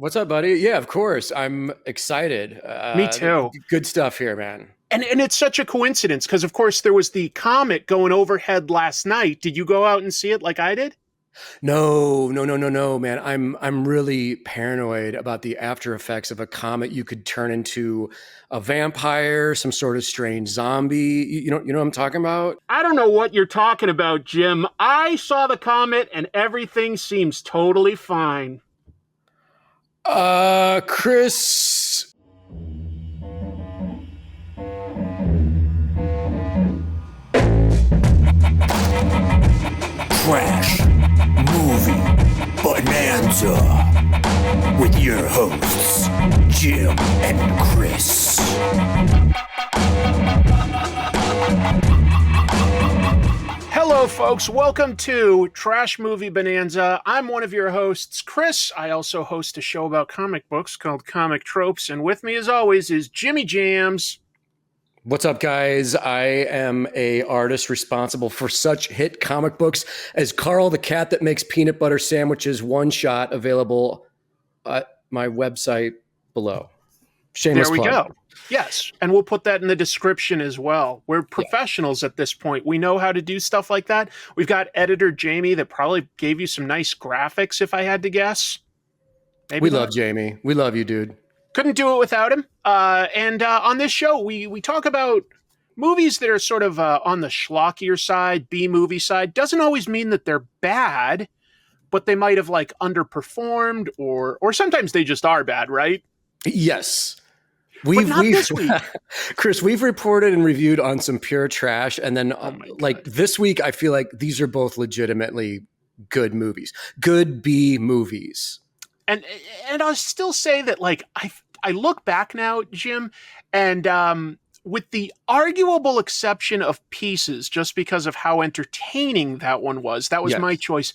What's up, buddy? Yeah, of course. I'm excited. Me too. Good stuff here, man. And it's such a coincidence because, of course, there was the comet going overhead last night. Did you go out and see it like I did? No, man. I'm really paranoid about the after effects of a comet. You could turn into a vampire, some sort of strange zombie. You know what I'm talking about? I don't know what you're talking about, Jim. I saw the comet and everything seems totally fine. Chris. Trash Movie Bonanza with your hosts, Jim and Chris. Hello, folks. Welcome to Trash Movie Bonanza. I'm one of your hosts, Chris. I also host a show about comic books called Comic Tropes, and with me, as always, is Jimmy Jams. What's up, guys? I am a artist responsible for such hit comic books as Carl the Cat That Makes Peanut Butter Sandwiches, one shot, available at my website below. Shameless There we plug. go. Yes, and we'll put that in the description as well. We're professionals at this point. We know how to do stuff like that. We've got editor Jamie that probably gave you some nice graphics, if I had to guess. We love Jamie. We love you, dude. Couldn't do it without him. And on this show, we talk about movies that are sort of on the schlockier side, B-movie side. Doesn't always mean that they're bad, but they might have like underperformed or sometimes they just are bad, right? Yes. But not this week. Chris, we've reported and reviewed on some pure trash. And then like this week, I feel like these are both legitimately good movies, good B movies. And I'll still say that, like, I look back now, Jim, and with the arguable exception of Pieces, just because of how entertaining that one was, that was my choice.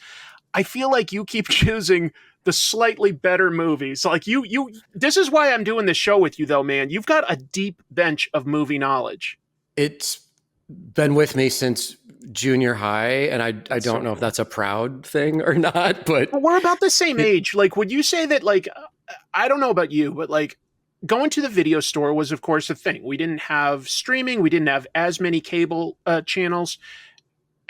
I feel like you keep choosing the slightly better movies. Like this is why I'm doing this show with you, though, man. You've got a deep bench of movie knowledge. It's been with me since junior high, and I don't know if that's a proud thing or not, but we're about the same age. Like, would you say that, like, I don't know about you, but like going to the video store was, of course, a thing. We didn't have streaming. We didn't have as many cable channels.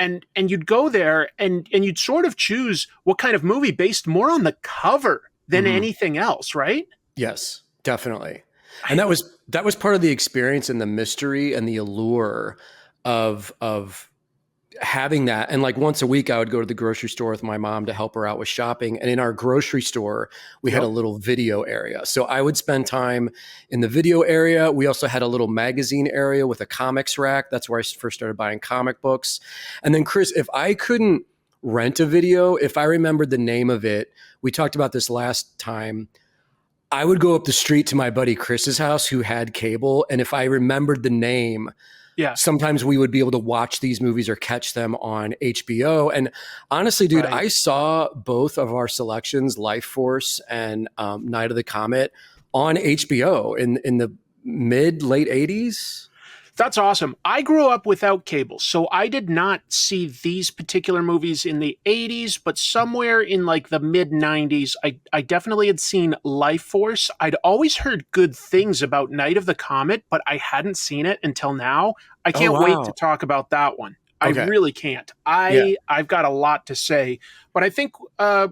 And you'd go there and you'd sort of choose what kind of movie based more on the cover than anything else, right? Yes, definitely. And that was part of the experience and the mystery and the allure of having that. And like once a week, I would go to the grocery store with my mom to help her out with shopping. And in our grocery store, we had a little video area. So I would spend time in the video area. We also had a little magazine area with a comics rack. That's where I first started buying comic books. And then, Chris, if I couldn't rent a video, if I remembered the name of it, we talked about this last time, I would go up the street to my buddy Chris's house who had cable. And if I remembered the name, sometimes we would be able to watch these movies or catch them on HBO. And honestly, dude, I saw both of our selections, Lifeforce and Night of the Comet, on HBO in the late 80s. That's awesome. I grew up without cable, so I did not see these particular movies in the 80s, but somewhere in like the mid 90s, I definitely had seen Lifeforce. I'd always heard good things about Night of the Comet, but I hadn't seen it until now. I can't wait to talk about that one. Okay. I really can't. I've got a lot to say, but I think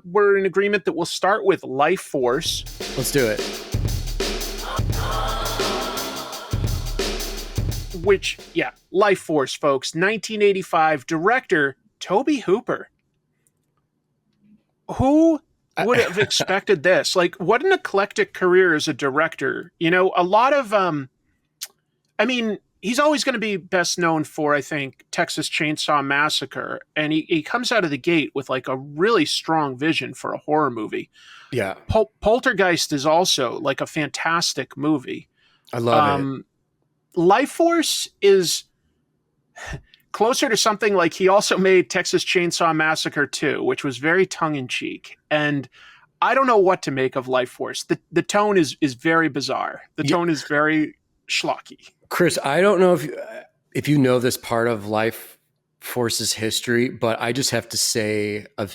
we're in agreement that we'll start with Lifeforce. Let's do it. Which, Lifeforce, folks, 1985, director Tobe Hooper. Who would have expected this? Like, what an eclectic career as a director. You know, a lot of, he's always going to be best known for, I think, Texas Chainsaw Massacre. And he comes out of the gate with like a really strong vision for a horror movie. Yeah. Poltergeist is also like a fantastic movie. I love it. Lifeforce is closer to something like he also made Texas Chainsaw Massacre 2, which was very tongue-in-cheek. And I don't know what to make of Lifeforce. The tone is very bizarre. The tone is very schlocky. Chris, I don't know if you know this part of Lifeforce's history, but I just have to say an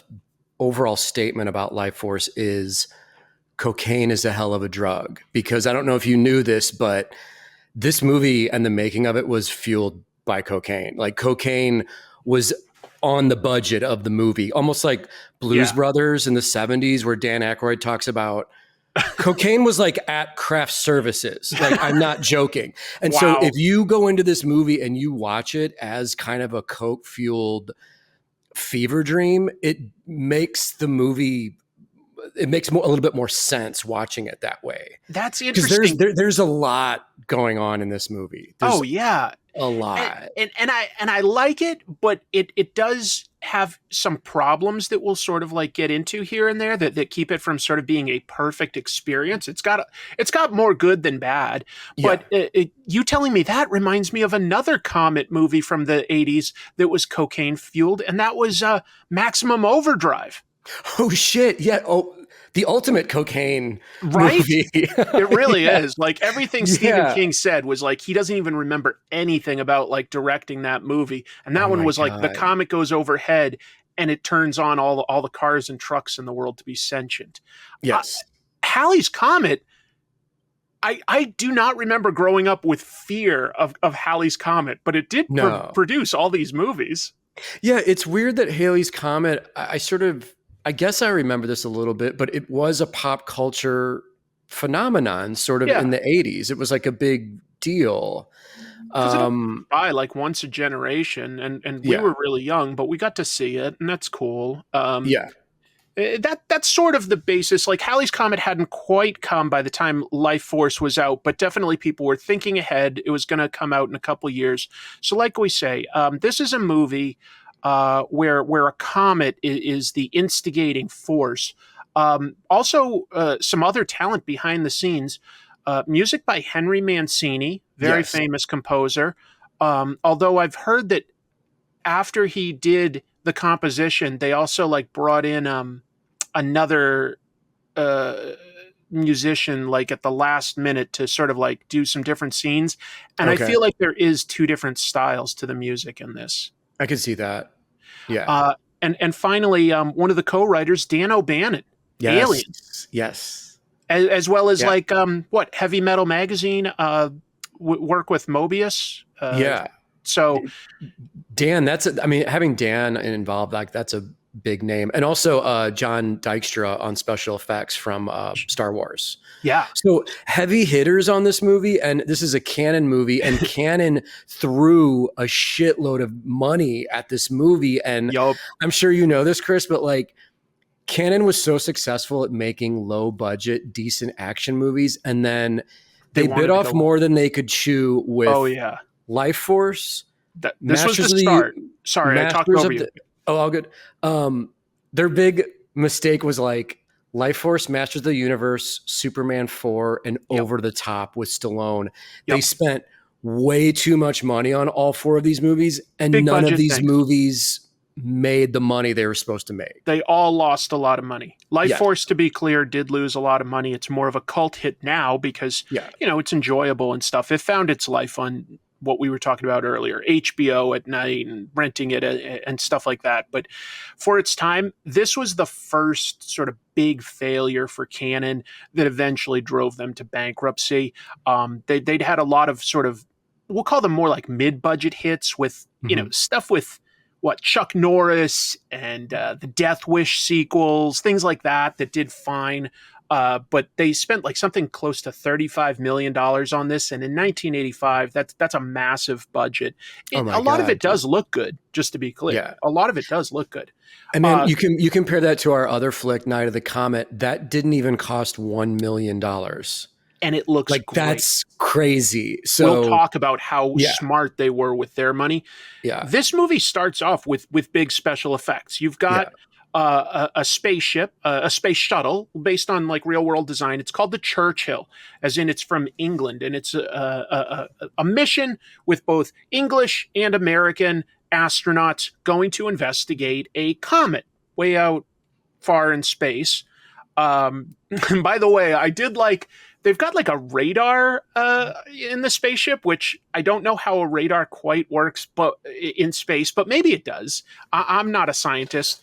overall statement about Lifeforce is cocaine is a hell of a drug, because I don't know if you knew this, but this movie and the making of it was fueled by cocaine. Like cocaine was on the budget of the movie, almost like Blues Brothers in the 70s, where Dan Aykroyd talks about cocaine was like at craft services. Like, I'm not joking. And so if you go into this movie and you watch it as kind of a coke fueled fever dream, it makes the movie, it makes a little bit more sense watching it that way. That's interesting. Because there's a lot going on in this movie. There's a lot. And I like it, but it does have some problems that we'll sort of like get into here and there that keep it from sort of being a perfect experience. It's got more good than bad. But you telling me that reminds me of another Comet movie from the 80s that was cocaine fueled, and that was Maximum Overdrive. Oh shit. Yeah. Oh, the ultimate cocaine movie. It really is. Like, everything Stephen King said was like, he doesn't even remember anything about like directing that movie. And that one was like, the comet goes overhead and it turns on all the cars and trucks in the world to be sentient. Yes. Halley's Comet, I do not remember growing up with fear of Halley's Comet, but it did produce all these movies. Yeah, it's weird that Halley's Comet, I guess I remember this a little bit, but it was a pop culture phenomenon sort of in the 80s. It was like a big deal. By like once a generation, and we were really young, but we got to see it, and that's cool. That's sort of the basis. Like, Halley's Comet hadn't quite come by the time Lifeforce was out, but definitely people were thinking ahead. It was going to come out in a couple years. So like we say, this is a movie where a comet is the instigating force. Also, some other talent behind the scenes. Music by Henry Mancini, very famous composer. Although I've heard that after he did the composition, they also like brought in another musician like at the last minute to sort of like do some different scenes. And I feel like there is two different styles to the music in this. I can see that. Yeah. And finally, one of the co-writers, Dan O'Bannon, Aliens. Yes. As well as like, Heavy Metal Magazine, work with Mobius. So Dan, having Dan involved, like, that's a big name. And also John Dykstra on special effects from Star Wars. Yeah. So heavy hitters on this movie, and this is a Cannon movie, and Cannon threw a shitload of money at this movie. And I'm sure you know this, Chris, but like, Cannon was so successful at making low budget, decent action movies, and then they bit off more than they could chew with Lifeforce. This was the start. Sorry, I talked over you. All good. Their big mistake was like Lifeforce, Masters of the Universe, Superman 4, and Over the Top with Stallone. They spent way too much money on all four of these movies, and none of these movies made the money they were supposed to make. They all lost a lot of money. Lifeforce, to be clear, did lose a lot of money. It's more of a cult hit now because, it's enjoyable and stuff. It found its life on what we were talking about earlier, HBO at night and renting it and stuff like that. But for its time, this was the first sort of big failure for Cannon that eventually drove them to bankruptcy. They'd had a lot of sort of, we'll call them more like mid-budget hits with, stuff with Chuck Norris and the Death Wish sequels, things like that did fine. But they spent like something close to $35 million on this. And in 1985, that's a massive budget. A lot of it does look good, just to be clear. Yeah. A lot of it does look good. And then you compare that to our other flick, Night of the Comet. That didn't even cost $1 million. And it looks like great. That's crazy. So we'll talk about how smart they were with their money. Yeah. This movie starts off with big special effects. You've got a spaceship, a space shuttle based on like real world design. It's called the Churchill, as in it's from England, and it's a mission with both English and American astronauts going to investigate a comet way out far in space. By the way, I did like, they've got like a radar in the spaceship, which I don't know how a radar quite works, but in space, but maybe it does. I'm not a scientist.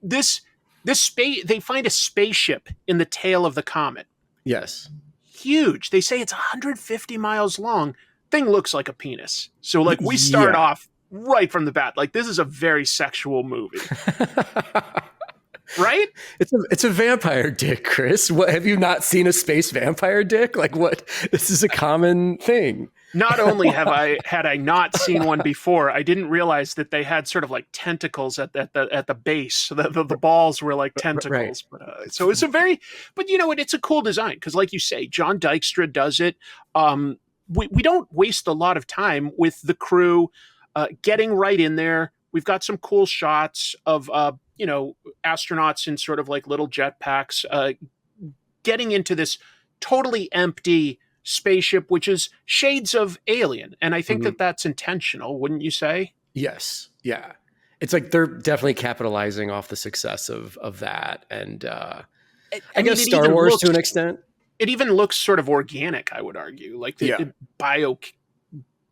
This They find a spaceship in the tail of the comet. Yes. Huge. They say it's 150 miles long. Thing looks like a penis. So like we start Yeah. off right from the bat. Like this is a very sexual movie. Right? It's a vampire dick, Chris. What, have you not seen a space vampire dick? Like what? This is a common thing. Not only had I not seen one before, I didn't realize that they had sort of like tentacles at the base. So the balls were like tentacles. Right. But so it's but you know what? It's a cool design because, like you say, John Dykstra does it. We don't waste a lot of time with the crew getting right in there. We've got some cool shots of astronauts in sort of like little jetpacks getting into this totally empty spaceship, which is shades of Alien. And I think that that's intentional, wouldn't you say? Yes. Yeah. It's like they're definitely capitalizing off the success of that. And I guess Star Wars to an extent. It even looks sort of organic, I would argue. Like the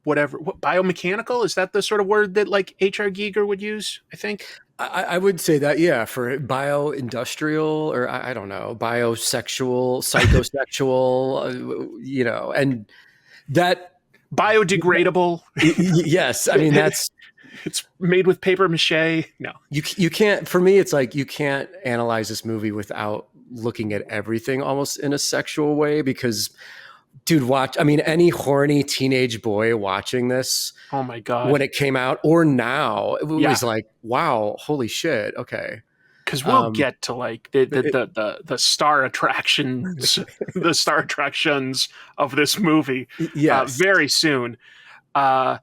biomechanical, is that the sort of word that like H.R. Giger would use, I think? I would say that, yeah, for bio-industrial or I don't know, biosexual, psychosexual, and that biodegradable. Yes. I mean, it's made with paper mache. No, you can't, for me, it's like, you can't analyze this movie without looking at everything almost in a sexual way because dude, any horny teenage boy watching this, oh my God, when it came out or now, it was like, wow, holy shit. Okay. Because we'll get to like the star attractions, the star attractions of this movie very soon. The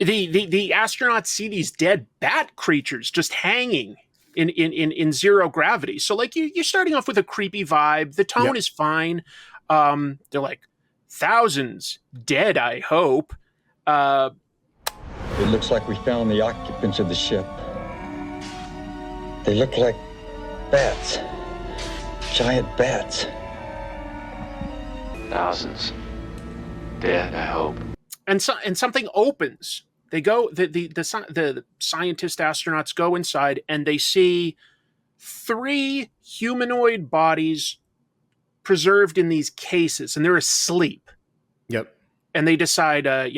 astronauts see these dead bat creatures just hanging in zero gravity. So like you're starting off with a creepy vibe. The tone is fine. They're like, thousands dead, I hope. It looks like we found the occupants of the ship. They look like bats. Giant bats. Thousands dead, I hope. And something opens. They go, the scientist astronauts go inside and they see 3 humanoid bodies preserved in these cases, and they're asleep. Yep. And they decide, they're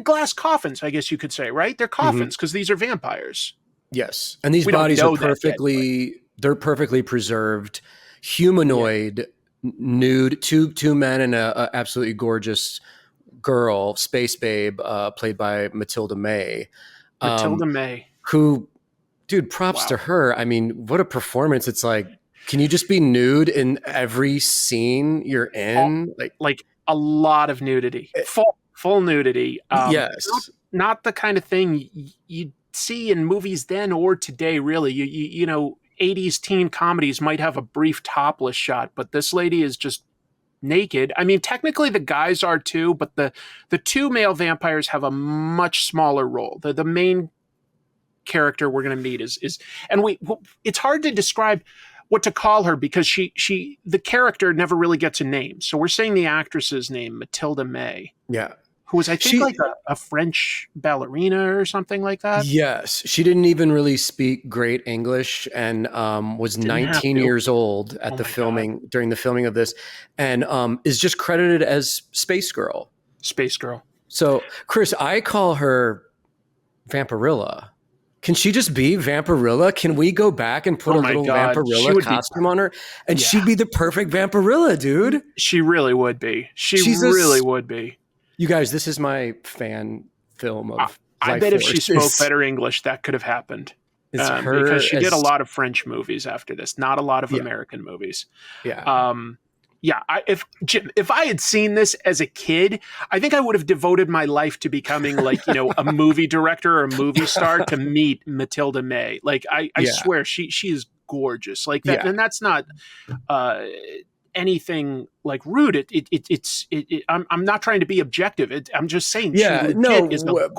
glass coffins, I guess you could say, right? They're coffins because these are vampires. Yes, and these bodies are they're perfectly preserved, humanoid, nude, two men and a absolutely gorgeous girl, space babe, played by Matilda May. Who, dude, props to her. I mean, what a performance! It's like, can you just be nude in every scene you're in? Like a lot of nudity, full nudity. Yes, not the kind of thing you see in movies then or today. Really, you know, 80s teen comedies might have a brief topless shot, but this lady is just naked. I mean, technically the guys are too, but the 2 male vampires have a much smaller role. The main character we're going to meet is it's hard to describe what to call her because the character never really gets a name. So we're saying the actress's name, Matilda May. Yeah. Who was, I think, like a French ballerina or something like that. Yes. She didn't even really speak great English and was 19 years old at during the filming of this, and is just credited as Space Girl. Space Girl. So, Chris, I call her Vampirilla. Can she just be Vampirilla? Can we go back and put a little Vampirilla costume on her? And she'd be the perfect Vampirilla, dude. She really would be. She really would be. You guys, this is my fan film of I bet if she spoke better English, that could have happened. Because she did a lot of French movies after this, not a lot of American movies. Yeah. If I had seen this as a kid, I think I would have devoted my life to becoming like, you know, a movie director or a movie star to meet Matilda May. Like I swear she is gorgeous. Like that, and that's not anything like rude. I'm not trying to be objective. I'm just saying she is a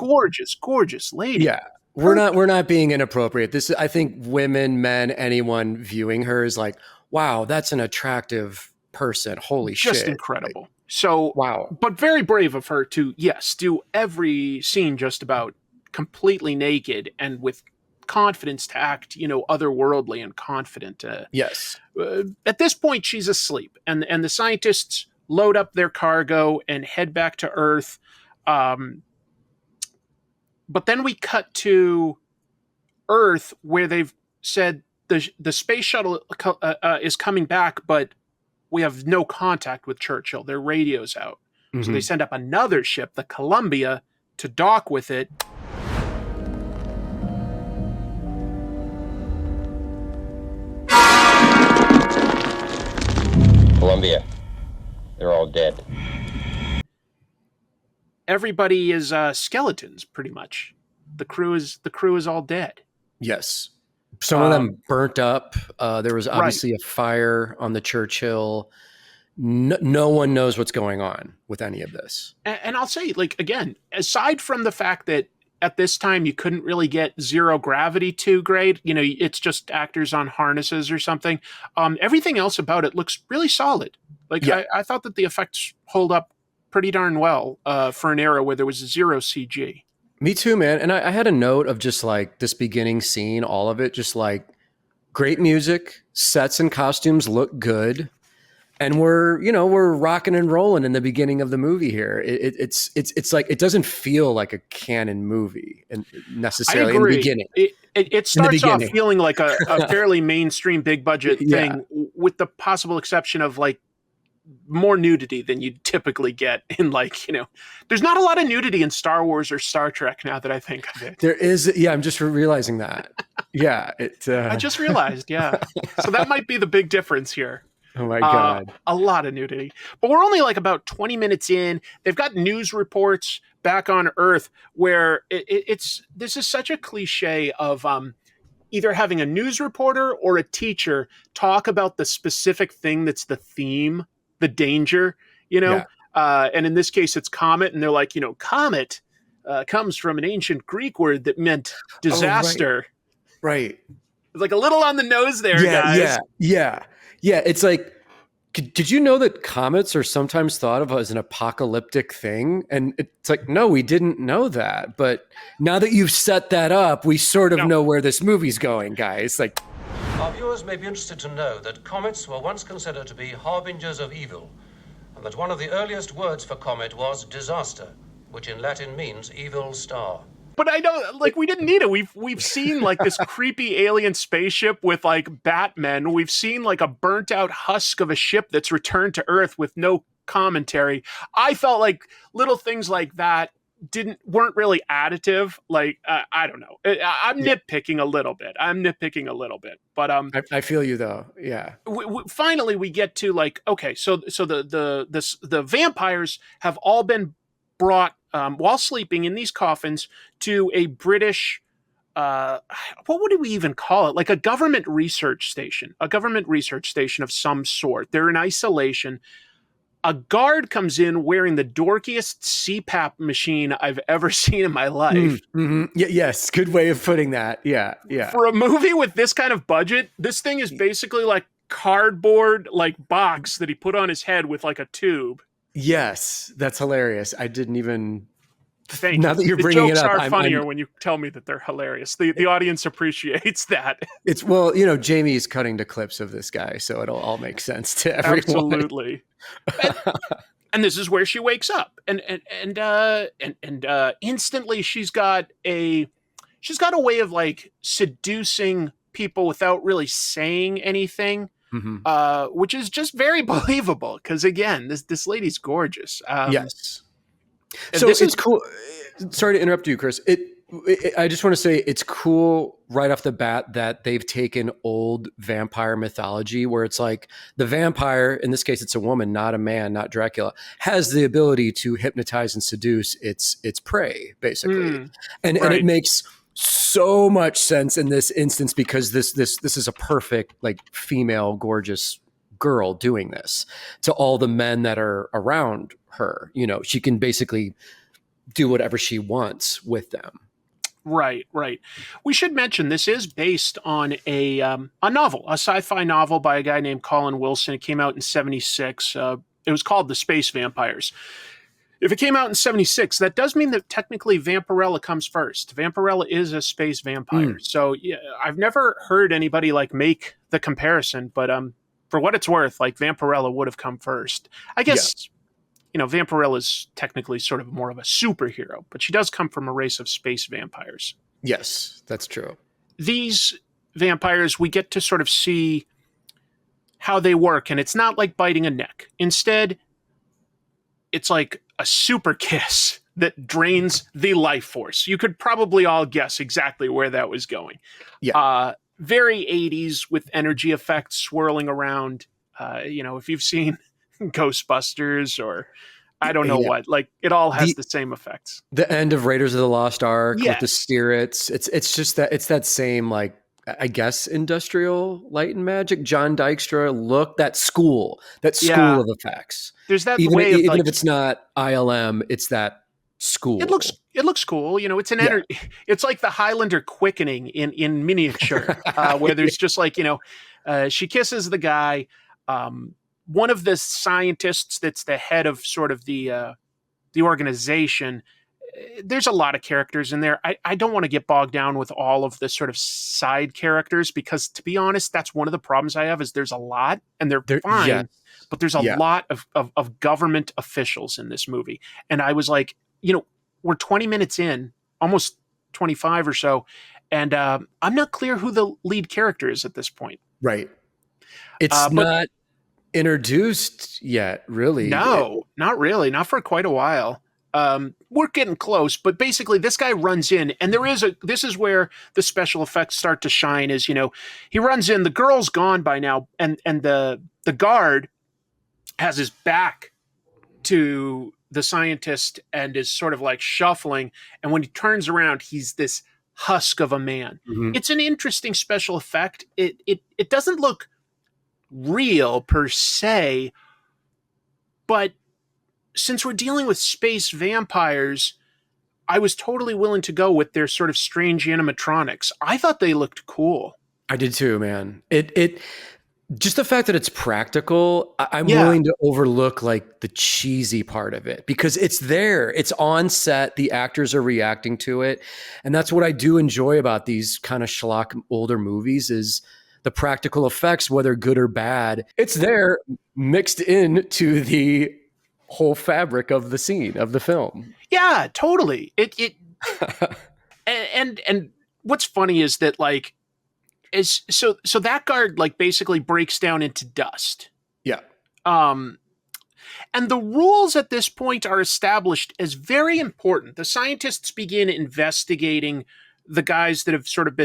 gorgeous lady. Yeah. We're not being inappropriate. I think women, men, anyone viewing her is like, wow, that's an attractive person. Holy shit. Just incredible. So, wow. But very brave of her to, do every scene just about completely naked and with confidence to act, otherworldly and confident. Yes. At this point, she's asleep, and the scientists load up their cargo and head back to Earth. But then we cut to Earth, where they've said the space shuttle is coming back, but we have no contact with Churchill. Their radio's out. Mm-hmm. So they send up another ship, the Columbia, to dock with it. Columbia. They're all dead. Everybody is skeletons, pretty much. The crew is all dead. Yes. Some of them burnt up. There was obviously a fire on the Churchill. No one knows what's going on with any of this. And I'll say, again, aside from the fact that at this time you couldn't really get zero gravity too great, it's just actors on harnesses or something. Everything else about it looks really solid. I thought that the effects hold up pretty darn well for an era where there was zero CG. Me too, man. And I had a note of just this beginning scene, all of it, just great music, sets and costumes look good. And we're rocking and rolling in the beginning of the movie here. It's it doesn't feel like a canon movie necessarily in the beginning. It starts off feeling like a fairly mainstream big budget thing, with the possible exception of more nudity than you'd typically get in there's not a lot of nudity in Star Wars or Star Trek now that I think of it. There is. Yeah. I'm just realizing that. Yeah. I just realized. Yeah. So that might be the big difference here. Oh my God. A lot of nudity. But we're only about 20 minutes in. They've got news reports back on Earth where this is such a cliche of either having a news reporter or a teacher talk about the specific thing that's the theme, the danger, and in this case it's Comet, and they're like, Comet comes from an ancient Greek word that meant disaster. Oh, right. It's a little on the nose there, guys. Yeah, it's did you know that comets are sometimes thought of as an apocalyptic thing? And it's no, we didn't know that. But now that you've set that up, we sort of know where this movie's going, guys. Our viewers may be interested to know that comets were once considered to be harbingers of evil, and that one of the earliest words for comet was disaster, which in Latin means evil star. But I don't we didn't need it. We've seen this creepy alien spaceship with Batmen. We've seen a burnt out husk of a ship that's returned to Earth with no commentary. I felt little things like that weren't really additive. I don't know. I'm nitpicking a little bit. But I feel you though. Yeah. Finally, we get to okay. So the vampires have all been brought while sleeping in these coffins to a British, what would we even call it? A government research station of some sort. They're in isolation. A guard comes in wearing the dorkiest CPAP machine I've ever seen in my life. Mm-hmm. Yes, good way of putting that. Yeah. For a movie with this kind of budget, this thing is basically cardboard box that he put on his head with a tube. Yes, that's hilarious. I didn't even. Now that you're bringing it up, the jokes are funnier when you tell me that they're hilarious. The audience appreciates that. It's Jamie's cutting to clips of this guy, so it'll all make sense to everyone. Absolutely. And this is where she wakes up, and instantly she's got a way of seducing people without really saying anything. Mm-hmm. Which is just very believable because again, this lady's gorgeous. Yes. So it's cool. Sorry to interrupt you, Chris. I just want to say it's cool right off the bat that they've taken old vampire mythology where it's the vampire, in this case, it's a woman, not a man, not Dracula, has the ability to hypnotize and seduce its prey, basically. And it makes so much sense in this instance because this is a perfect female gorgeous girl doing this to all the men that are around her. She can basically do whatever she wants with them. Right. We should mention this is based on a novel, a sci-fi novel by a guy named Colin Wilson. It came out in 1976. It was called The Space Vampires. If it came out in 76, that does mean that technically Vampirella comes first. Vampirella is a space vampire. So yeah, I've never heard anybody like make the comparison, but for what it's worth, like Vampirella would have come first. I guess, Vampirella is technically sort of more of a superhero, but she does come from a race of space vampires. Yes, that's true. These vampires, we get to sort of see how they work, and it's not like biting a neck. Instead, it's like a super kiss that drains the life force. You could probably all guess exactly where that was going. Yeah. Very 80s with energy effects swirling around. If you've seen Ghostbusters or I don't know what, like it all has the same effects. The end of Raiders of the Lost Ark with the Yes. spirits. It's just that it's that same, like, I guess industrial light and magic, John Dykstra look, that school of effects. There's that Even way of if it's not ILM, it's that school. It looks cool. It's an energy. It's like the Highlander quickening in miniature, where there's just like she kisses the guy. One of the scientists that's the head of sort of the organization. There's a lot of characters in there. I don't want to get bogged down with all of the sort of side characters because, to be honest, that's one of the problems I have is there's a lot and they're fine, yeah. but there's a lot of government officials in this movie. And I was like, we're 20 minutes in, almost 25 or so, and I'm not clear who the lead character is at this point. Right. It's not introduced yet, really. No, not really. Not for quite a while. We're getting close, but basically this guy runs in and this is where the special effects start to shine is, he runs in, the girl's gone by now. And the guard has his back to the scientist and is sort of like shuffling. And when he turns around, he's this husk of a man. Mm-hmm. It's an interesting special effect. It doesn't look real per se, but since we're dealing with space vampires, I was totally willing to go with their sort of strange animatronics. I thought they looked cool. I did too, man. It just the fact that it's practical, I'm willing to overlook like the cheesy part of it because it's there. It's on set. The actors are reacting to it. And that's what I do enjoy about these kind of schlock older movies is the practical effects, whether good or bad. It's there mixed into the whole fabric of the scene of the film. Yeah, totally. And what's funny is that like so that guard like basically breaks down into dust. Yeah. And the rules at this point are established as very important. The scientists begin investigating the guys that have sort of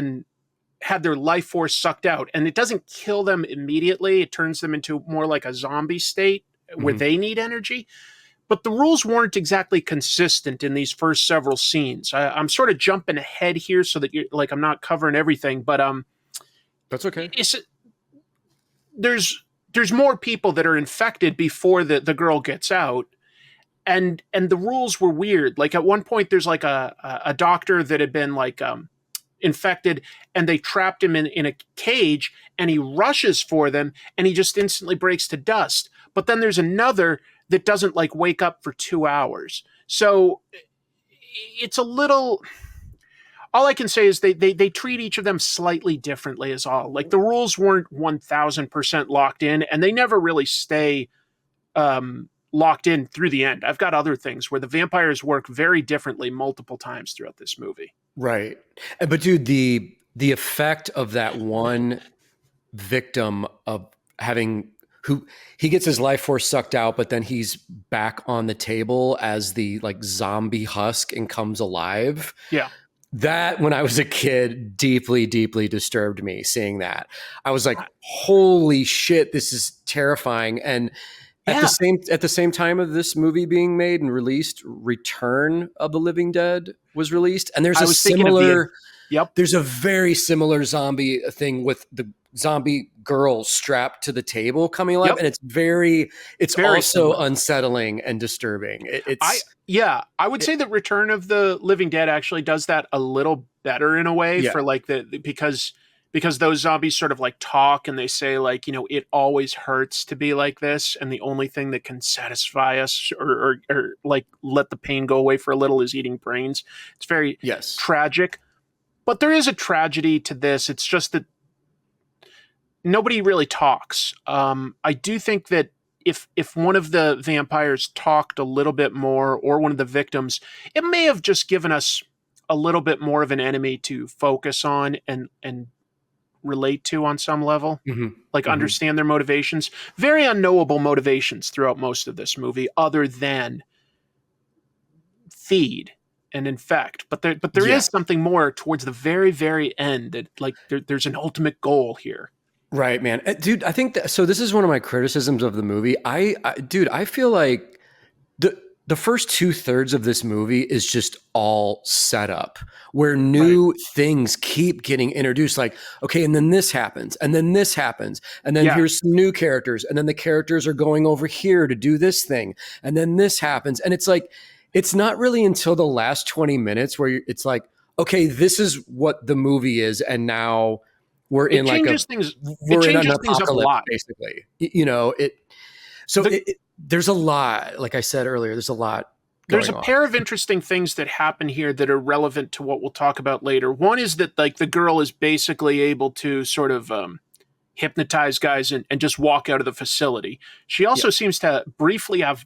had their life force sucked out, and it doesn't kill them immediately. It turns them into more like a zombie state where they need energy. But the rules weren't exactly consistent in these first several scenes. I'm sort of jumping ahead here so that you're like I'm not covering everything, but that's okay. There's more people that are infected before the girl gets out, and the rules were weird. Like at one point, there's like a doctor that had been like infected, and they trapped him in a cage, and he rushes for them, and he just instantly breaks to dust. But then there's another that doesn't like wake up for 2 hours. So it's a little, all I can say is they treat each of them slightly differently is all. Like the rules weren't 1000% locked in, and they never really stay locked in through the end. I've got other things where the vampires work very differently multiple times throughout this movie. Right. But dude, the effect of that one victim of having who he gets his life force sucked out, but then he's back on the table as the like zombie husk and comes alive. Yeah. That when I was a kid deeply, deeply disturbed me seeing that. I was like, holy shit, this is terrifying. And at the same time of this movie being made and released, Return of the Living Dead was released. And there's there's a very similar zombie thing with the zombie girl strapped to the table coming alive. And it's very also similar. Unsettling and disturbing. I would say that Return of the Living Dead actually does that a little better in a way for like because because those zombies sort of like talk and they say like, it always hurts to be like this. And the only thing that can satisfy us or like let the pain go away for a little is eating brains. It's very Yes. tragic, but there is a tragedy to this. It's just that nobody really talks. I do think that if one of the vampires talked a little bit more, or one of the victims, it may have just given us a little bit more of an enemy to focus on and relate to on some level, like understand their motivations. Very unknowable motivations throughout most of this movie, other than feed and infect. But there is something more towards the very, very end that like there's an ultimate goal here. Right, man. Dude, I think that, so this is one of my criticisms of the movie. I feel like the first 2/3 of this movie is just all set up, where new things keep getting introduced. Like, okay, and then this happens, and then this happens, and then here's some new characters, and then the characters are going over here to do this thing, and then this happens. And it's like, it's not really until the last 20 minutes where it's like, okay, this is what the movie is, and now we're in like things up a lot, basically. There's a lot, like I said earlier, there's a lot going on. There's a pair of interesting things that happen here that are relevant to what we'll talk about later. One is that like the girl is basically able to sort of hypnotize guys and just walk out of the facility. She also seems to briefly have,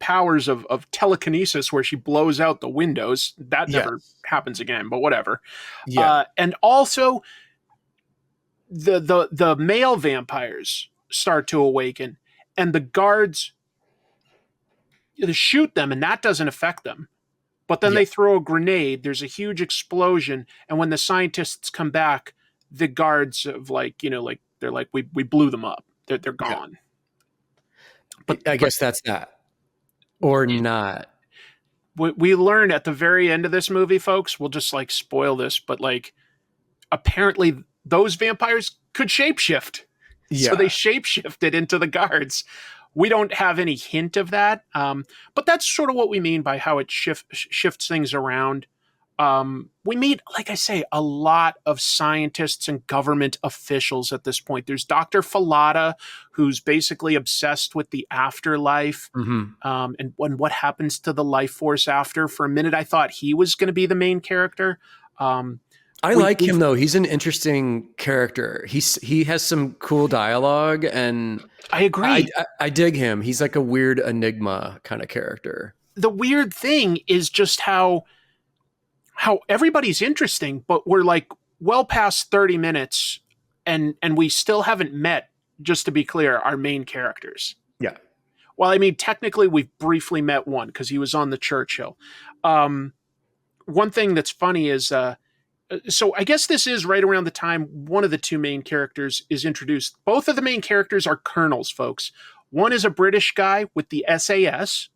powers of telekinesis where she blows out the windows. That never happens again, but whatever. And also the male vampires start to awaken, and the guards shoot them, and that doesn't affect them. But then they throw a grenade, there's a huge explosion, and when the scientists come back, the guards of they're like, we blew them up. They're gone. But I guess that's that. Or not. We learn at the very end of this movie, folks, we'll just like spoil this, but like apparently those vampires could shapeshift. So they shapeshifted into the guards. We don't have any hint of that. But that's sort of what we mean by how it shifts things around. We meet, like I say, a lot of scientists and government officials at this point. There's Dr. Falada, who's basically obsessed with the afterlife and what happens to the life force after. For a minute, I thought he was going to be the main character. I like him, though. He's an interesting character. He has some cool dialogue, and I agree. I dig him. He's like a weird enigma kind of character. The weird thing is just how everybody's interesting, but we're like well past 30 minutes and we still haven't met, just to be clear, our main characters. Yeah. Well, I mean, technically we've briefly met one because he was on the Churchill. One thing that's funny is, so I guess this is right around the time one of the two main characters is introduced. Both of the main characters are colonels, folks. One is a British guy with the SAS.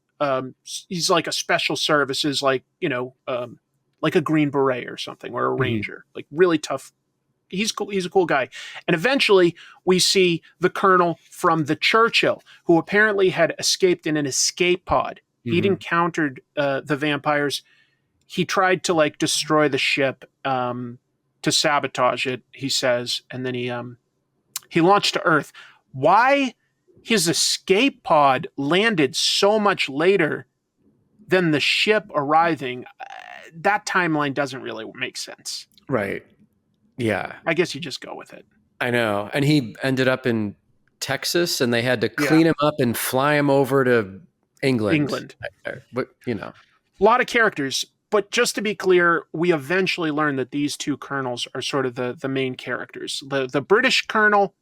He's like a special services, like a Green Beret or something, or a Ranger, like really tough. He's cool. He's a cool guy. And eventually we see the colonel from the Churchill, who apparently had escaped in an escape pod. He'd encountered the vampires. He tried to like destroy the ship, to sabotage it, he says. And then he launched to Earth. Why his escape pod landed so much later than the ship arriving, that timeline doesn't really make sense. Right. Yeah. I guess you just go with it. I know. And he ended up in Texas, and they had to clean him up and fly him over to England. But, a lot of characters. But just to be clear, we eventually learn that these two colonels are sort of the main characters. The British colonel,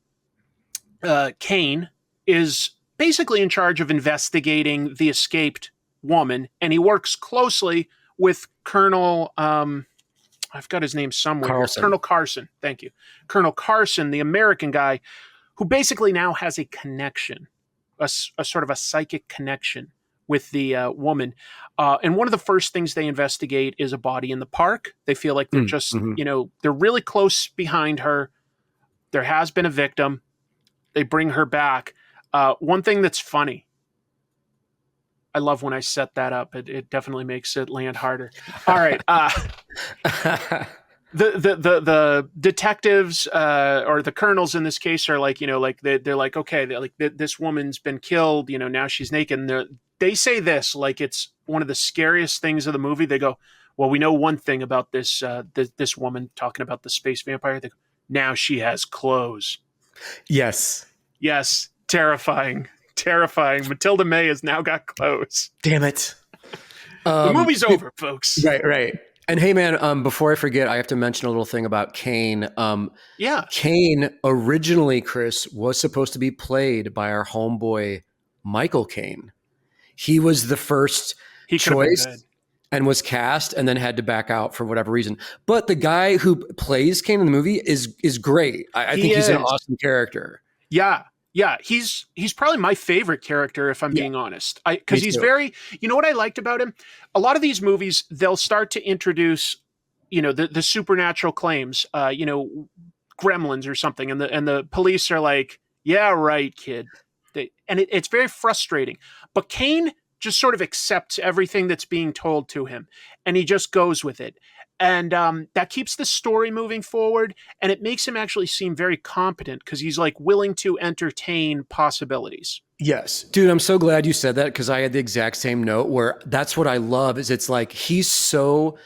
Kane, is basically in charge of investigating the escaped woman, and he works closely with Colonel, I've got his name somewhere. Carlson. Colonel Carson. Thank you. Colonel Carson, the American guy, who basically now has a connection, a sort of a psychic connection with the woman. And one of the first things they investigate is a body in the park. They feel like they're just, they're really close behind her. There has been a victim. They bring her back. One thing that's funny, I love when I set that up. It definitely makes it land harder. All right. the detectives or the colonels in this case are like, like they're like, okay, this woman's been killed, now she's naked. And they say this like it's one of the scariest things of the movie. They go, well, we know one thing about this woman, talking about the space vampire. They go, now she has clothes. Yes. Yes. Terrifying. Matilda May has now got clothes. Damn it. The movie's over, folks. Right. And hey, man, before I forget, I have to mention a little thing about Kane. Yeah. Kane originally, Chris, was supposed to be played by our homeboy, Michael Caine. He was the first choice and was cast and then had to back out for whatever reason. But the guy who plays Kane in the movie is great. I think he's an awesome character. Yeah. Yeah, he's probably my favorite character, if I'm being honest. Because he's very, what I liked about him? A lot of these movies, they'll start to introduce, the supernatural claims, gremlins or something, and the police are like, yeah, right, kid. It's very frustrating. But Kane just sort of accepts everything that's being told to him, and he just goes with it. And that keeps the story moving forward, and it makes him actually seem very competent because he's like willing to entertain possibilities. Yes. Dude, I'm so glad you said that because I had the exact same note where that's what I love is it's like he's so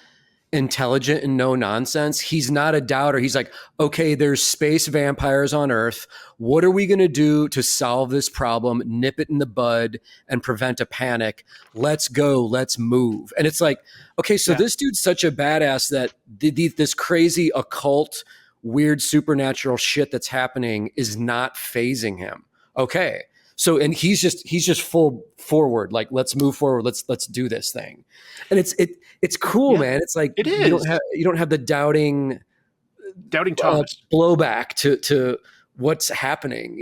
intelligent and no nonsense. He's not a doubter. He's like, okay, there's space vampires on Earth. What are we going to do to solve this problem, nip it in the bud and prevent a panic? Let's go. Let's move. And it's like, okay, so this dude's such a badass that this crazy occult, weird supernatural shit that's happening is not phasing him. Okay. So, and he's just full forward, like, let's move forward. Let's do this thing. And it's cool, man. It's like, it is. You don't have the doubting Thomas blowback to what's happening.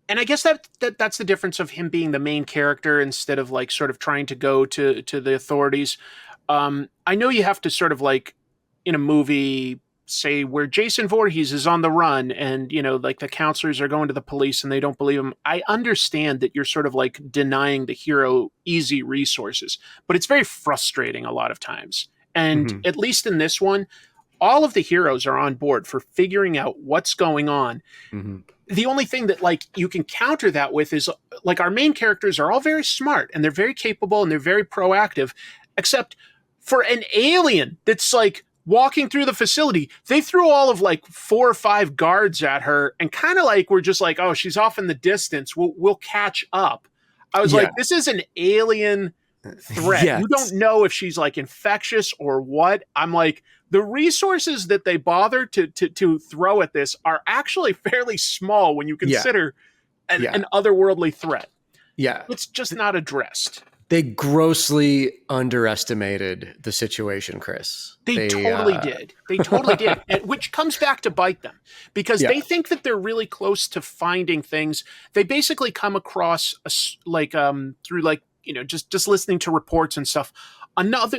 And I guess that's the difference of him being the main character instead of like sort of trying to go to the authorities. I know you have to sort of like in a movie, say where Jason Voorhees is on the run and, like the counselors are going to the police and they don't believe him. I understand that you're sort of like denying the hero easy resources, but it's very frustrating a lot of times. And at least in this one, all of the heroes are on board for figuring out what's going on. The only thing that like you can counter that with is like our main characters are all very smart and they're very capable and they're very proactive, except for an alien that's like walking through the facility. They threw all of like 4 or 5 guards at her and kind of like we're just like, oh, she's off in the distance. We'll catch up. I was like, this is an alien threat. Yes. You don't know if she's like infectious or what. I'm like, the resources that they bother to throw at this are actually fairly small when you consider an otherworldly threat. Yeah. It's just not addressed. They grossly underestimated the situation, Chris. They totally did. They totally did. Which comes back to bite them because they think that they're really close to finding things. They basically come across through like, just listening to reports and stuff.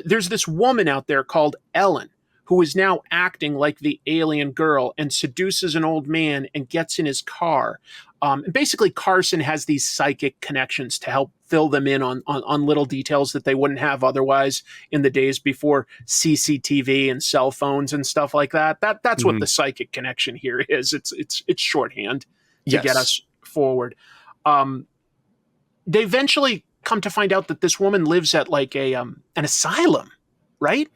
There's this woman out there called Ellen who is now acting like the alien girl and seduces an old man and gets in his car. And basically Carson has these psychic connections to help fill them in on little details that they wouldn't have otherwise in the days before CCTV and cell phones and stuff like that. That's what the psychic connection here is. It's shorthand to get us forward. They eventually come to find out that this woman lives at like an asylum, right?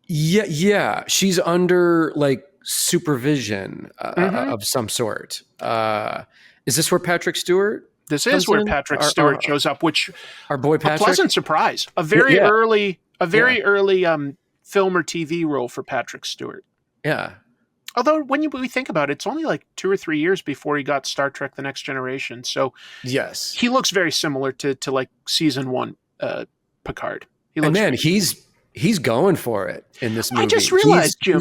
Yeah. She's under like supervision of some sort. Is this where Patrick Stewart? This is where Patrick Stewart shows up, which our boy Patrick. A pleasant surprise. A very early film or TV role for Patrick Stewart. Yeah. Although when we think about it, it's only like 2 or 3 years before he got Star Trek: The Next Generation. So yes, he looks very similar to like season 1 Picard. He's going for it in this movie. I just realized, Jim.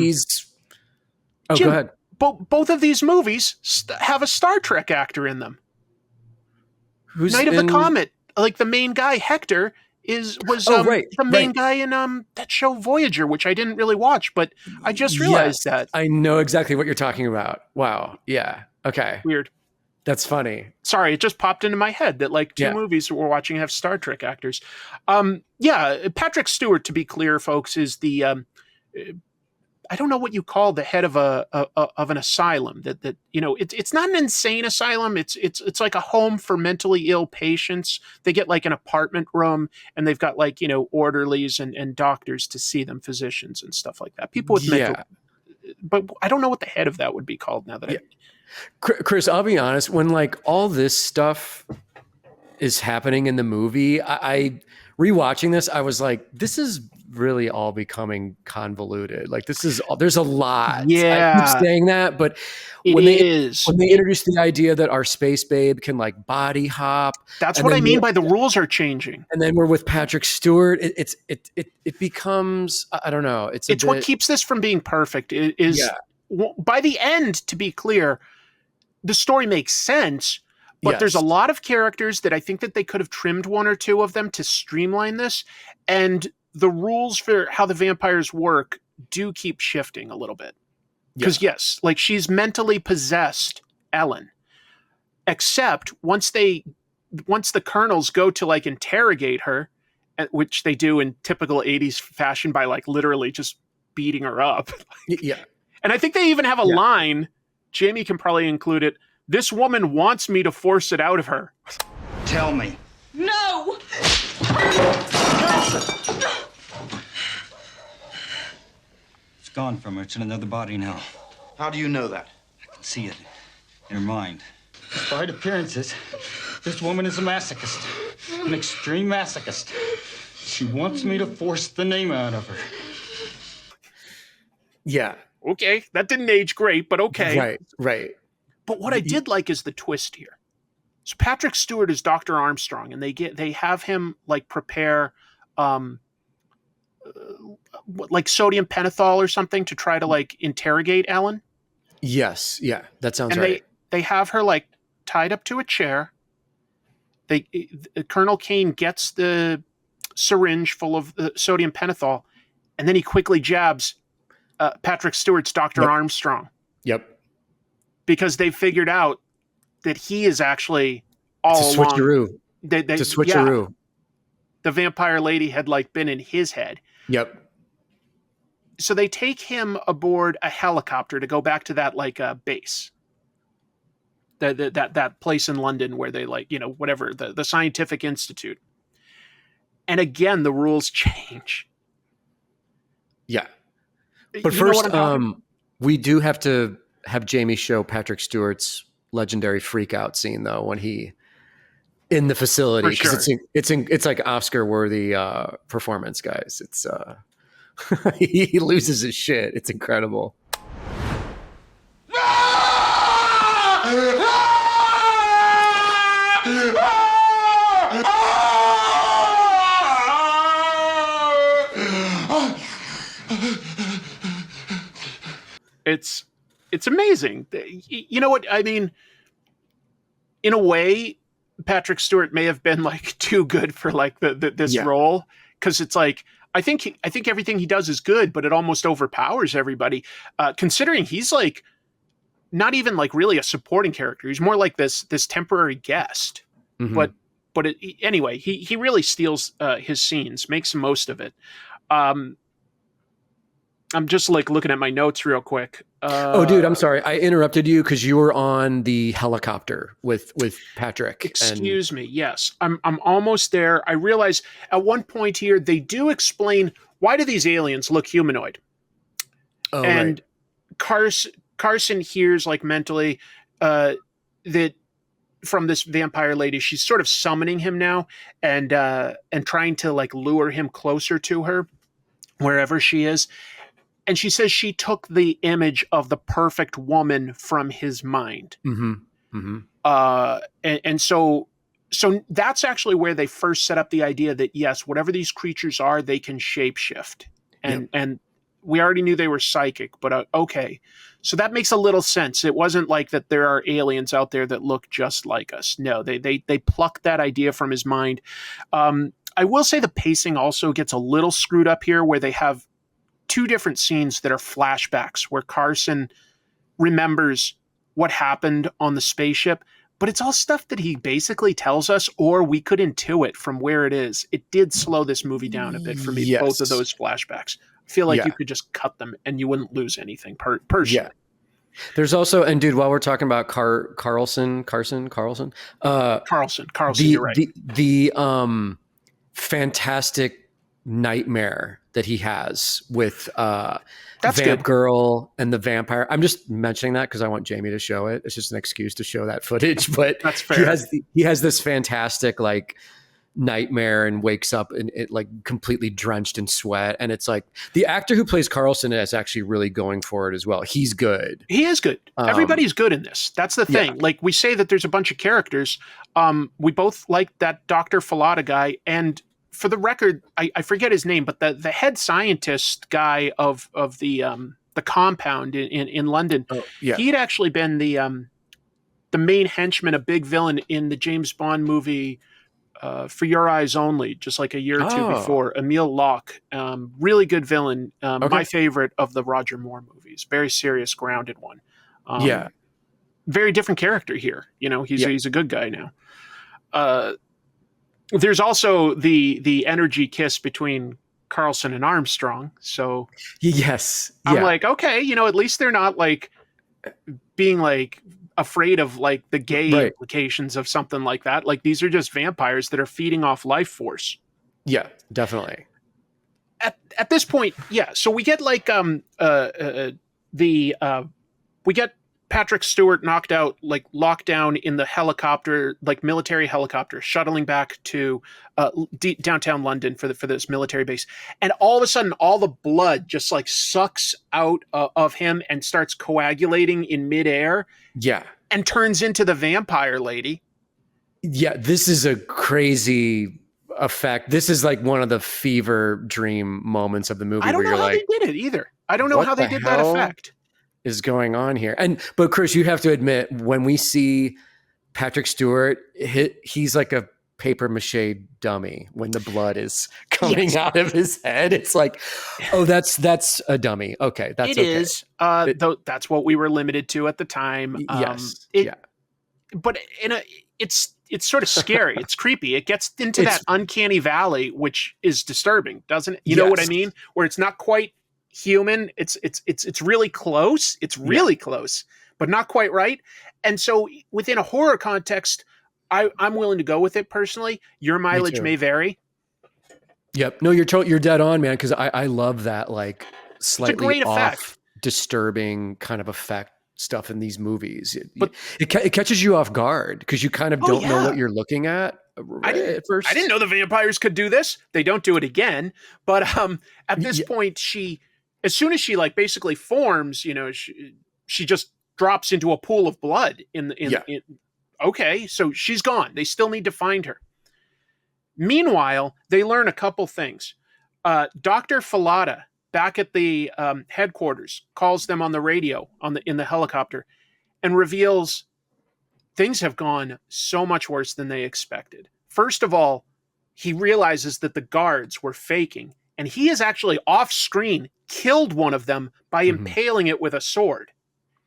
Go ahead. Both of these movies have a Star Trek actor in them. Who's Night of the Comet, like the main guy, Hector, was the main guy in that show Voyager, which I didn't really watch, but I just realized that. I know exactly what you're talking about. Wow. Yeah. Okay. Weird. That's funny. Sorry, it just popped into my head that like 2 movies that we're watching have Star Trek actors. Patrick Stewart, to be clear, folks, is the I don't know what you call the head of of an asylum. That it's not an insane asylum. It's like a home for mentally ill patients. They get like an apartment room, and they've got like orderlies and doctors to see them, physicians and stuff like that. People with mental. But I don't know what the head of that would be called now that I. Chris, I'll be honest. When like all this stuff is happening in the movie, I rewatching this, I was like, this is really all becoming convoluted. Like there's a lot. Yeah. I keep saying that, but when they introduced the idea that our space babe can like body hop, that's what I mean by the rules are changing. And then we're with Patrick Stewart. It becomes, I don't know. It's what keeps this from being perfect is by the end, to be clear, the story makes sense. But there's a lot of characters that I think that they could have trimmed one or two of them to streamline this. And the rules for how the vampires work do keep shifting a little bit. Because yes, like she's mentally possessed, Ellen. Except once the colonels go to like interrogate her, which they do in typical 80s fashion by like literally just beating her up. And I think they even have a line, Jamie can probably include it, "This woman wants me to force it out of her." Tell me. No! It's gone from her. It's in another body now. How do you know that? I can see it in her mind. Despite appearances, this woman is a masochist. An extreme masochist. She wants me to force the name out of her. Yeah. Okay, that didn't age great, but okay. Right. But what I did like is the twist here. So Patrick Stewart is Dr. Armstrong, and they have him like prepare like sodium pentothal or something to try to like interrogate Ellen. Yes, yeah, that sounds right. They have her like tied up to a chair. Colonel Kane gets the syringe full of sodium pentothal, and then he quickly jabs Patrick Stewart's Dr. Armstrong. Yep. Because they figured out that he is actually all along. To switcheroo. The vampire lady had like been in his head. Yep. So they take him aboard a helicopter to go back to that like base. That place in London where they like, whatever, the Scientific Institute. And again, the rules change. Yeah. But first, we do have to have Jamie show Patrick Stewart's legendary freak out scene though when he in the facility, because it's like Oscar worthy performance, guys. It's he loses his shit. It's incredible. It's amazing. You know what I mean? In a way, Patrick Stewart may have been like too good for like this role, because it's like I think everything he does is good, but it almost overpowers everybody. Considering he's like not even like really a supporting character; he's more like this temporary guest. Mm-hmm. But anyway, he really steals his scenes, makes the most of it. I'm just like looking at my notes real quick. Oh, dude, I'm sorry. I interrupted you because you were on the helicopter with Patrick. Excuse me. Yes, I'm almost there. I realize at one point here, they do explain why do these aliens look humanoid? Oh, and right. Carson hears like mentally that from this vampire lady, she's sort of summoning him now and trying to like lure him closer to her wherever she is. And she says she took the image of the perfect woman from his mind. Mm-hmm. Mm-hmm. And so that's actually where they first set up the idea that, yes, whatever these creatures are, they can shapeshift. And we already knew they were psychic, but okay. So that makes a little sense. It wasn't like that there are aliens out there that look just like us. No, they plucked that idea from his mind. I will say the pacing also gets a little screwed up here, where they have two different scenes that are flashbacks where Carson remembers what happened on the spaceship, but it's all stuff that he basically tells us, or we could intuit from where it is. It did slow this movie down a bit for me, both of those flashbacks. I feel like Yeah. you could just cut them and you wouldn't lose anything personally. Yeah. There's also, and dude, while we're talking about Carlson, Carlson, the you're right. the fantastic nightmare that he has with That's Vamp good. Girl and the vampire. I'm just mentioning that because I want Jamie to show it. It's just an excuse to show that footage. But That's fair. He has this fantastic like nightmare and wakes up and it like completely drenched in sweat. And it's like the actor who plays Carlson is actually really going for it as well. He's good. He is good. Everybody's good in this. That's the thing. Yeah. Like we say that there's a bunch of characters. We both like that Dr. Falada guy. And for the record, I forget his name, but the head scientist guy of the compound in London, Yeah. he had actually been the main henchman, a big villain in the James Bond movie For Your Eyes Only, just like a year or two before. Emil Locke, really good villain. My favorite of the Roger Moore movies. Very serious, grounded one. Yeah. Very different character here. You know, he's a good guy now. There's also the energy kiss between Carlson and Armstrong. So Yes. I'm Yeah. like, okay, you know, at least they're not like being like afraid of like the gay Right. implications of something like that. Like these are just vampires that are feeding off life force. Yeah, definitely. At this point, yeah. So we get like we get Patrick Stewart knocked out, like locked down in the helicopter, like military helicopter, shuttling back to downtown London for this military base, and all of a sudden, all the blood just like sucks out of him and starts coagulating in midair. Yeah. And turns into the vampire lady. Yeah, this is a crazy effect. This is like one of the fever dream moments of the movie. I don't where know you're how like, they did it either. I don't know what how they the did that hell effect. is going on here? But Chris, you have to admit, when we see Patrick Stewart, he's like a paper mache dummy when the blood is coming out of his head. It's like, oh, that's a dummy. Okay, that's okay. It is. Though that's what we were limited to at the time. Yes. But it's sort of scary. It's creepy. It gets into that uncanny valley, which is disturbing, doesn't it? You know what I mean? Where it's not quite human. It's really close. It's really close, but not quite right. And so within a horror context, I'm willing to go with it personally. Your mileage may vary. Yep. No, you're dead on, man. Because I love that like slightly off, disturbing kind of effect stuff in these movies. But it catches you off guard because you kind of don't know what you're looking at. At first, I didn't know the vampires could do this. They don't do it again. But at this point, as soon as she like basically forms, you know, she just drops into a pool of blood okay, so she's gone. They still need to find her. Meanwhile, they learn a couple things. Dr. Falada, back at the headquarters, calls them on the radio in the helicopter and reveals things have gone so much worse than they expected. First of all, he realizes that the guards were faking, and he has actually off screen killed one of them by impaling it with a sword.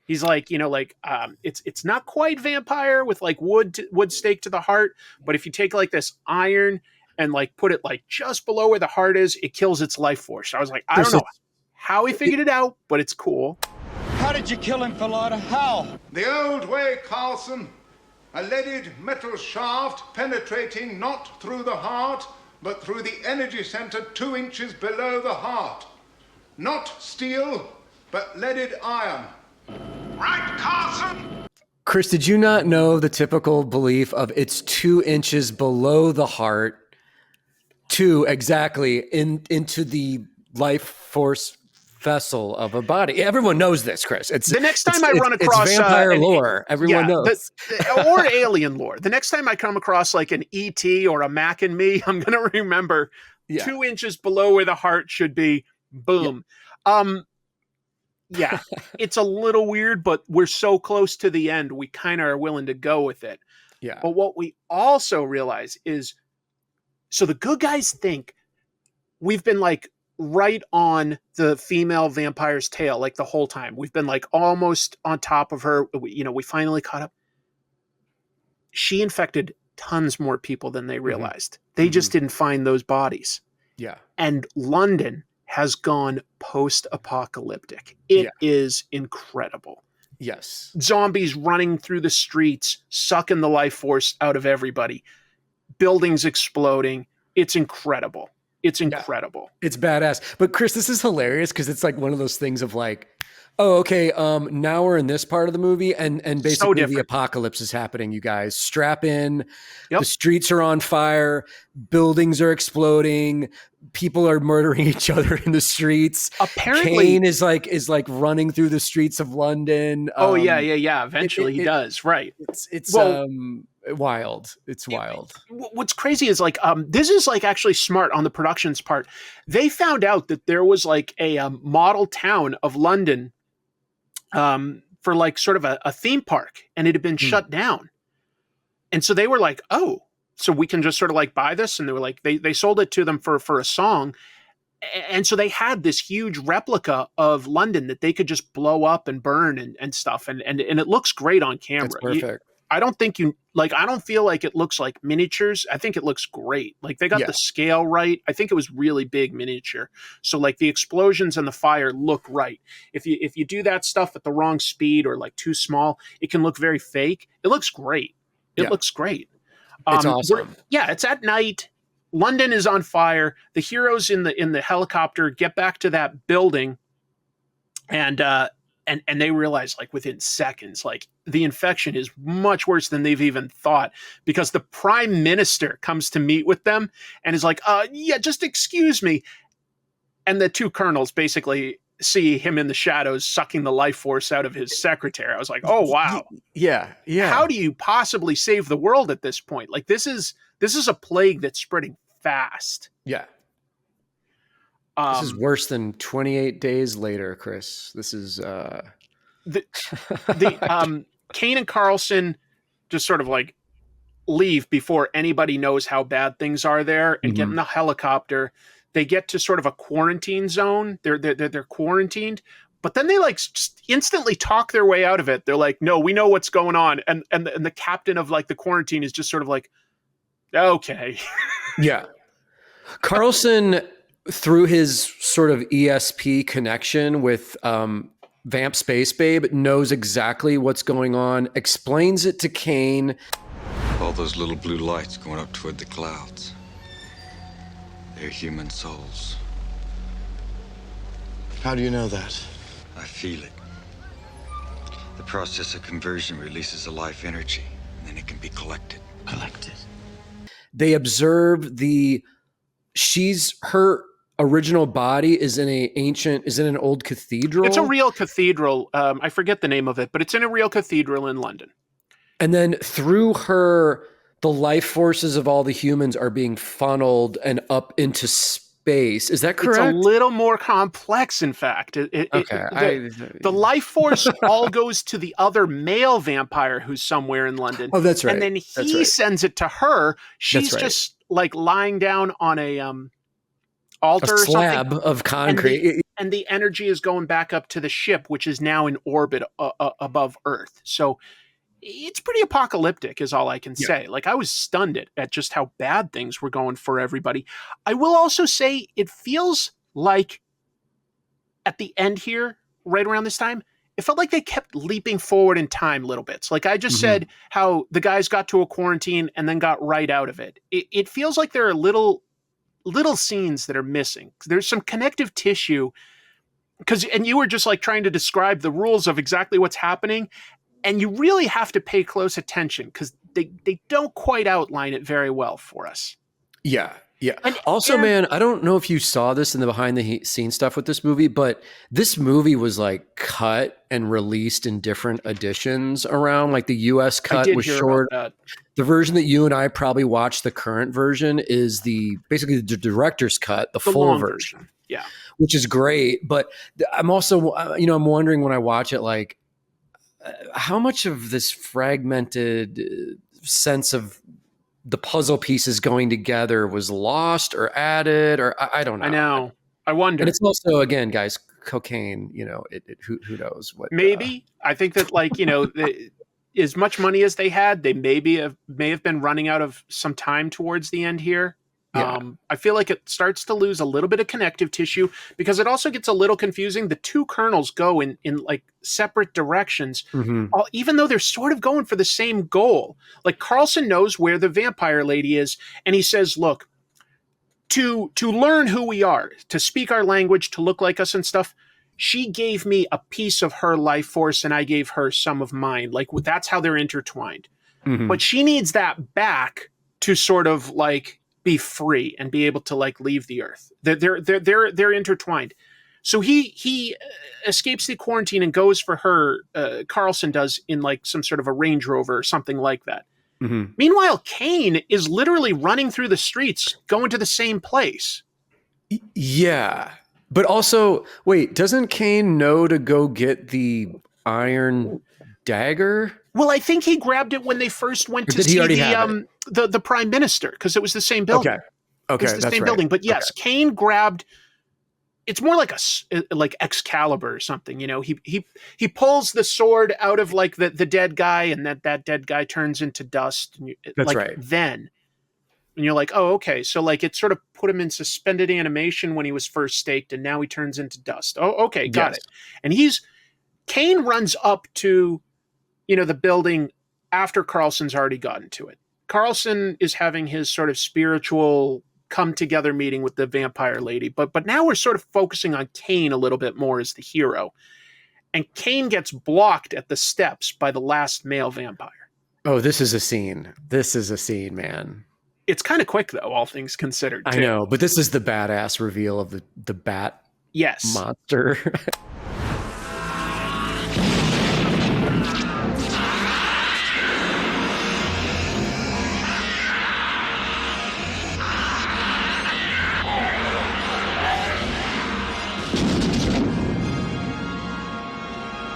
He's like, you know, like it's not quite vampire with like wood stake to the heart, but if you take like this iron and like put it like just below where the heart is, it kills its life force. I was like, I don't know how he figured it out, but it's cool. How did you kill him, Falada? How? The old way, Carlson. A leaded metal shaft penetrating not through the heart, but through the energy center 2 inches below the heart. Not steel, but leaded iron. Right, Carlson? Chris, did you not know the typical belief of it's 2 inches below the heart exactly into the life force vessel of a body? Everyone knows this, Chris. The next time I run across vampire lore, everyone knows. Or alien lore. The next time I come across like an ET or a Mac and Me, I'm going to remember 2 inches below where the heart should be. Boom. Yeah, it's a little weird, but we're so close to the end, we kind of are willing to go with it. Yeah. But what we also realize is, so the good guys think we've been like right on the female vampire's tail like the whole time. We've been like almost on top of her. We finally caught up. She infected tons more people than they realized. They just didn't find those bodies. Yeah. And London has gone post-apocalyptic. It is incredible. Yes. Zombies running through the streets, sucking the life force out of everybody. Buildings exploding. It's incredible. It's incredible. It's badass. But Chris, this is hilarious because it's like one of those things of like, oh, okay, now we're in this part of the movie and basically the apocalypse is happening, you guys. Strap in. Yep. The streets are on fire. Buildings are exploding. People are murdering each other in the streets. Apparently Kane is like running through the streets of London. Yeah. Eventually he does. Right. It's wild. It's wild. What's crazy is like, this is like actually smart on the production's part. They found out that there was like a model town of London for like sort of a theme park, and it had been shut down. And so they were like, oh, so we can just sort of like buy this. And they were like, they sold it to them for a song. And so they had this huge replica of London that they could just blow up and burn and stuff. And it looks great on camera. That's perfect. I don't feel like it looks like miniatures. I think it looks great. Like they got the scale right. I think it was really big miniature. So like the explosions and the fire look right. If you do that stuff at the wrong speed or like too small, it can look very fake. It looks great. It looks great. It's awesome. It's at night. London is on fire. The heroes in the helicopter get back to that building, and they realize like within seconds, like the infection is much worse than they've even thought, because the prime minister comes to meet with them and is like, just excuse me. And the two colonels basically see him in the shadows sucking the life force out of his secretary. I was like, oh, wow. Yeah. How do you possibly save the world at this point? Like this is a plague that's spreading fast. Yeah. This is worse than 28 days later, Chris. This is Kane and Carlson just sort of like leave before anybody knows how bad things are there and get in the helicopter. They get to sort of a quarantine zone. They're quarantined, but then they like just instantly talk their way out of it. They're like, no, we know what's going on. And the captain of like the quarantine is just sort of like, okay. Yeah. Carlson, through his sort of ESP connection with Vamp Space Babe, knows exactly what's going on, explains it to Kane. All those little blue lights going up toward the clouds. They're human souls. How do you know that? I feel it. The process of conversion releases a life energy, and then it can be collected. They observe her original body is in an old cathedral. It's a real cathedral. I forget the name of it, but it's in a real cathedral in London. And then through her, the life forces of all the humans are being funneled and up into space. Is that correct? It's a little more complex, in fact. The life force all goes to the other male vampire who's somewhere in London. Oh, that's right. And then he sends it to her. She's just like lying down on a altar or slab something. Of concrete. And the energy is going back up to the ship, which is now in orbit above Earth. So it's pretty apocalyptic is all I can say. Like I was stunned at just how bad things were going for everybody. I will also say it feels like at the end here, right around this time, it felt like they kept leaping forward in time little bits. Like I just said how the guys got to a quarantine and then got right out of it. It feels like there are little scenes that are missing. There's some connective tissue and you were just like trying to describe the rules of exactly what's happening. And you really have to pay close attention because they don't quite outline it very well for us. Yeah. And also, man, I don't know if you saw this in the behind the scenes stuff with this movie, but this movie was like cut and released in different editions around. Like the US cut was short. The version that you and I probably watched, the current version, is basically the director's cut, the full version. Yeah. Which is great. But I'm also, I'm wondering when I watch it, like, how much of this fragmented sense of the puzzle pieces going together was lost or added, or I don't know. I know. I wonder. And it's also, again, guys, cocaine, who knows what. Maybe. I think that as much money as they had, they may have been running out of some time towards the end here. Yeah. I feel like it starts to lose a little bit of connective tissue because it also gets a little confusing. The two colonels go in like separate directions, even though they're sort of going for the same goal. Like Carlson knows where the vampire lady is, and he says, look, to learn who we are, to speak our language, to look like us and stuff, she gave me a piece of her life force and I gave her some of mine. Like that's how they're intertwined. But she needs that back to sort of like be free and be able to like leave the earth. They're intertwined. So he escapes the quarantine and goes for her. Carlson does in like some sort of a Range Rover or something like that. Meanwhile, Kane is literally running through the streets, going to the same place. Yeah. But also, wait, doesn't Kane know to go get the iron dagger? Well, I think he grabbed it when they first went to see the prime minister, because it was the same building. Okay, it's the that's same right. building. But yes, Kane grabbed. It's more like like Excalibur or something, you know. He pulls the sword out of like the dead guy, and that dead guy turns into dust. And That's like, right. Then, and you're like, oh, okay. So like it sort of put him in suspended animation when he was first staked, and now he turns into dust. Oh, okay, got it. And Kane runs up to, you know, the building after Carlson's already gotten to it. Carlson is having his sort of spiritual come together meeting with the vampire lady, but now we're sort of focusing on Kane a little bit more as the hero. And Kane gets blocked at the steps by the last male vampire. Oh, this is a scene. This is a scene, man. It's kind of quick though, all things considered, too. I know, but this is the badass reveal of the bat monster.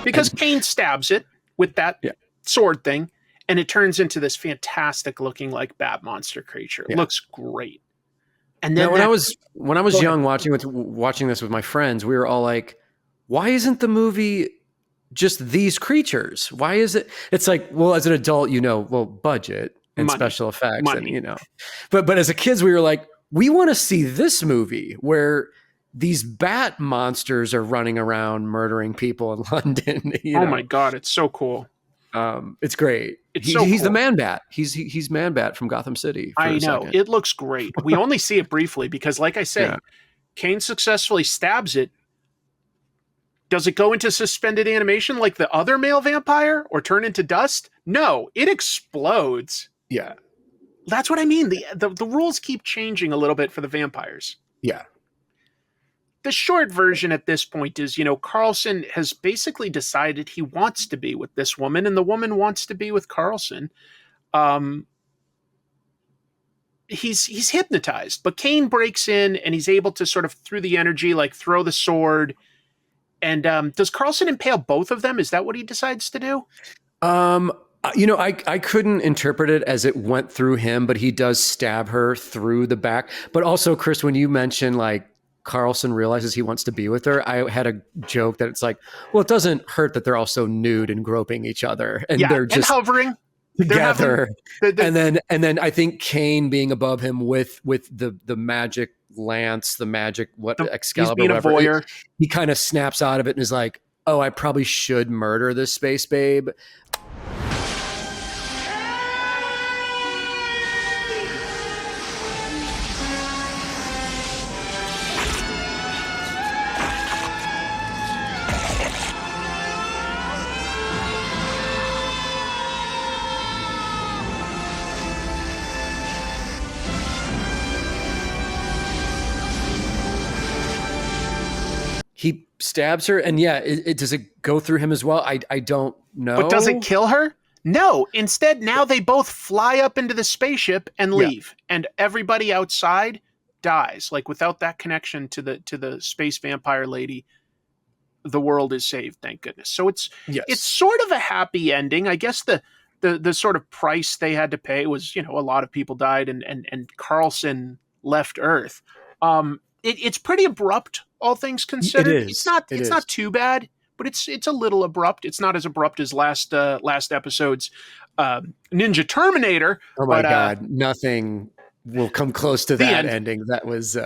Because Kane stabs it with that sword thing, and it turns into this fantastic looking like bat monster creature. It looks great. And then now, when I was young, watching this with my friends, we were all like, "Why isn't the movie just these creatures? Why is it?" It's like, well, as an adult, you know, well, budget and special effects, and you know, but as a kids, we were like, we want to see this movie where these bat monsters are running around murdering people in London. Oh my God, it's so cool. It's great. He's the Man Bat. He's Man Bat from Gotham City. I know. It looks great. We only see it briefly because, like I say, Kane successfully stabs it. Does it go into suspended animation like the other male vampire or turn into dust? No, it explodes. Yeah. That's what I mean. The rules keep changing a little bit for the vampires. Yeah. The short version at this point is, you know, Carlson has basically decided he wants to be with this woman, and the woman wants to be with Carlson. He's hypnotized, but Kane breaks in and he's able to sort of, through the energy, like throw the sword. And does Carlson impale both of them? Is that what he decides to do? You know, I couldn't interpret it as it went through him, but he does stab her through the back. But also, Chris, when you mentioned like Carlson realizes he wants to be with her, I had a joke that it's like, well, it doesn't hurt that they're also nude and groping each other, and they're just hovering together. And then I think Kane being above him with the magic lance, the magic Excalibur, whatever, he kind of snaps out of it and is like, oh, I probably should murder this space babe. He stabs her, and does it go through him as well? I don't know. But does it kill her? No. Instead, now they both fly up into the spaceship and leave, and everybody outside dies. Like without that connection to the space vampire lady, the world is saved. Thank goodness. So it's sort of a happy ending. I guess the sort of price they had to pay was, you know, a lot of people died, and Carlson left Earth. It's pretty abrupt, all things considered. It is. It's not too bad, but it's a little abrupt. It's not as abrupt as last episode's Ninja Terminator. Oh my God! Nothing will come close to that ending. That was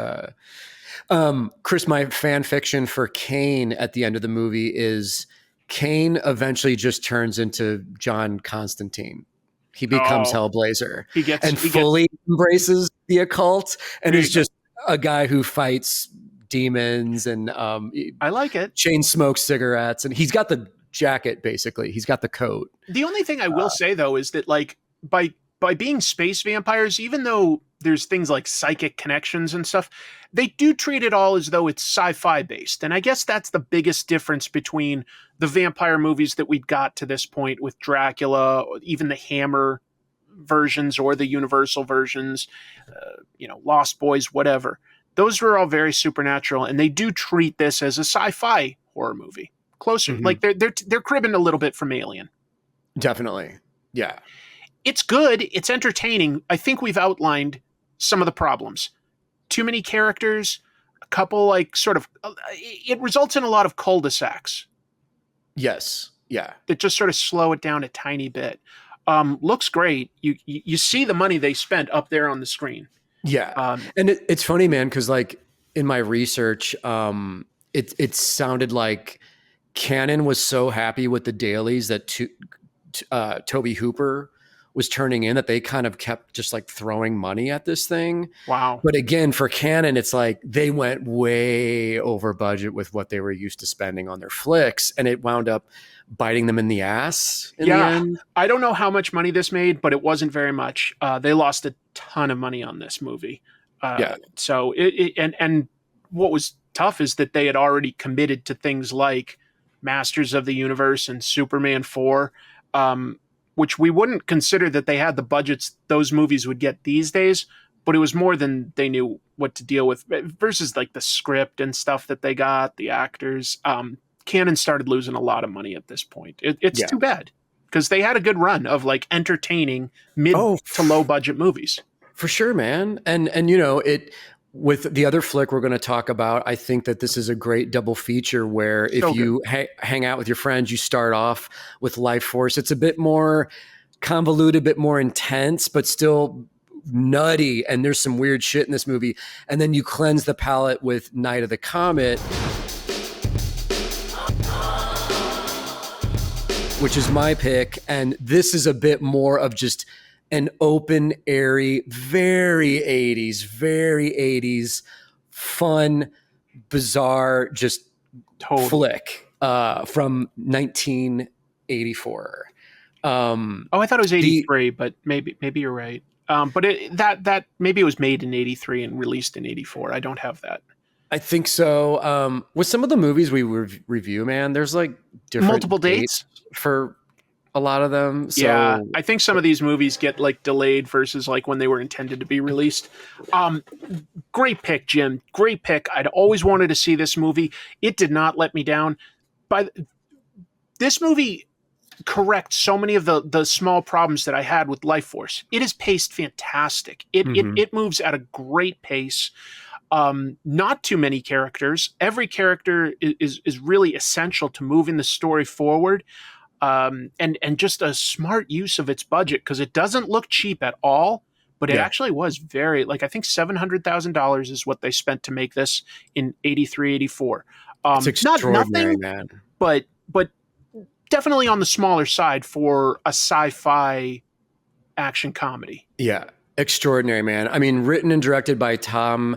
Chris, my fan fiction for Kane at the end of the movie is Kane eventually just turns into John Constantine. He becomes Hellblazer and fully embraces the occult and is just a guy who fights demons and I like it. Chain smokes cigarettes, and he's got the jacket, basically. He's got the coat. The only thing I will say, though, is that like by being space vampires, even though there's things like psychic connections and stuff, they do treat it all as though it's sci-fi based. And I guess that's the biggest difference between the vampire movies that we'd got to this point with Dracula, or even the Hammer versions or the Universal versions, Lost Boys, whatever. Those were all very supernatural, and they do treat this as a sci-fi horror movie. Closer, like they're cribbing a little bit from Alien. Definitely, yeah. It's good. It's entertaining. I think we've outlined some of the problems. Too many characters, a couple it results in a lot of cul-de-sacs. Yes, yeah. That just sort of slow it down a tiny bit. Looks great. You see the money they spent up there on the screen. Yeah, and it's funny, man, because like in my research, it sounded like Canon was so happy with the dailies that Tobe Hooper was turning in that they kind of kept just like throwing money at this thing. Wow. But again, for Canon, it's like they went way over budget with what they were used to spending on their flicks, and it wound up biting them in the ass in the end. I don't know how much money this made, but it wasn't very much. They lost a ton of money on this movie. So and what was tough is that they had already committed to things like Masters of the Universe and Superman 4, which we wouldn't consider that they had the budgets those movies would get these days, but it was more than they knew what to deal with versus like the script and stuff that they got, the actors. Canon started losing a lot of money at this point. It's too bad because they had a good run of like entertaining mid to low budget movies. For sure, man. And with the other flick we're going to talk about, I think that this is a great double feature where if you hang out with your friends, you start off with Lifeforce. It's a bit more convoluted, a bit more intense, but still nutty. And there's some weird shit in this movie. And then you cleanse the palate with Night of the Comet, which is my pick. And this is a bit more of just an open, airy, very 80s, fun, bizarre, just flick from 1984. I thought it was 83, but maybe you're right. But that maybe it was made in 83 and released in 84. I don't have that. I think so. With some of the movies we review, man, there's like different multiple dates for a lot of them. So yeah, I think some of these movies get like delayed versus like when they were intended to be released. Great pick, Jim. Great pick. I'd always wanted to see this movie. It did not let me down. This movie corrects so many of the small problems that I had with Lifeforce. It is paced fantastic. It moves at a great pace. Not too many characters. Every character is really essential to moving the story forward. And just a smart use of its budget because it doesn't look cheap at all, but it actually was very, like, I think $700,000 is what they spent to make this in 83, 84. It's extraordinary, nothing, man. But definitely on the smaller side for a sci-fi action comedy. Yeah, extraordinary, man. I mean, written and directed by Tom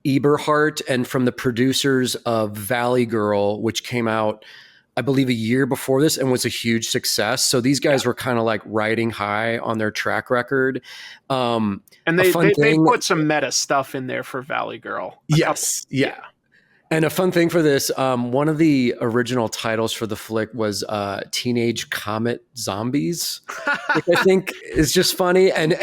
Eberhardt and from the producers of Valley Girl, which came out, I believe, a year before this and was a huge success. So these guys were kind of like riding high on their track record. And they put some meta stuff in there for Valley Girl. Yes. Yeah. And a fun thing for this, one of the original titles for the flick was Teenage Comet Zombies, which I think is just funny. And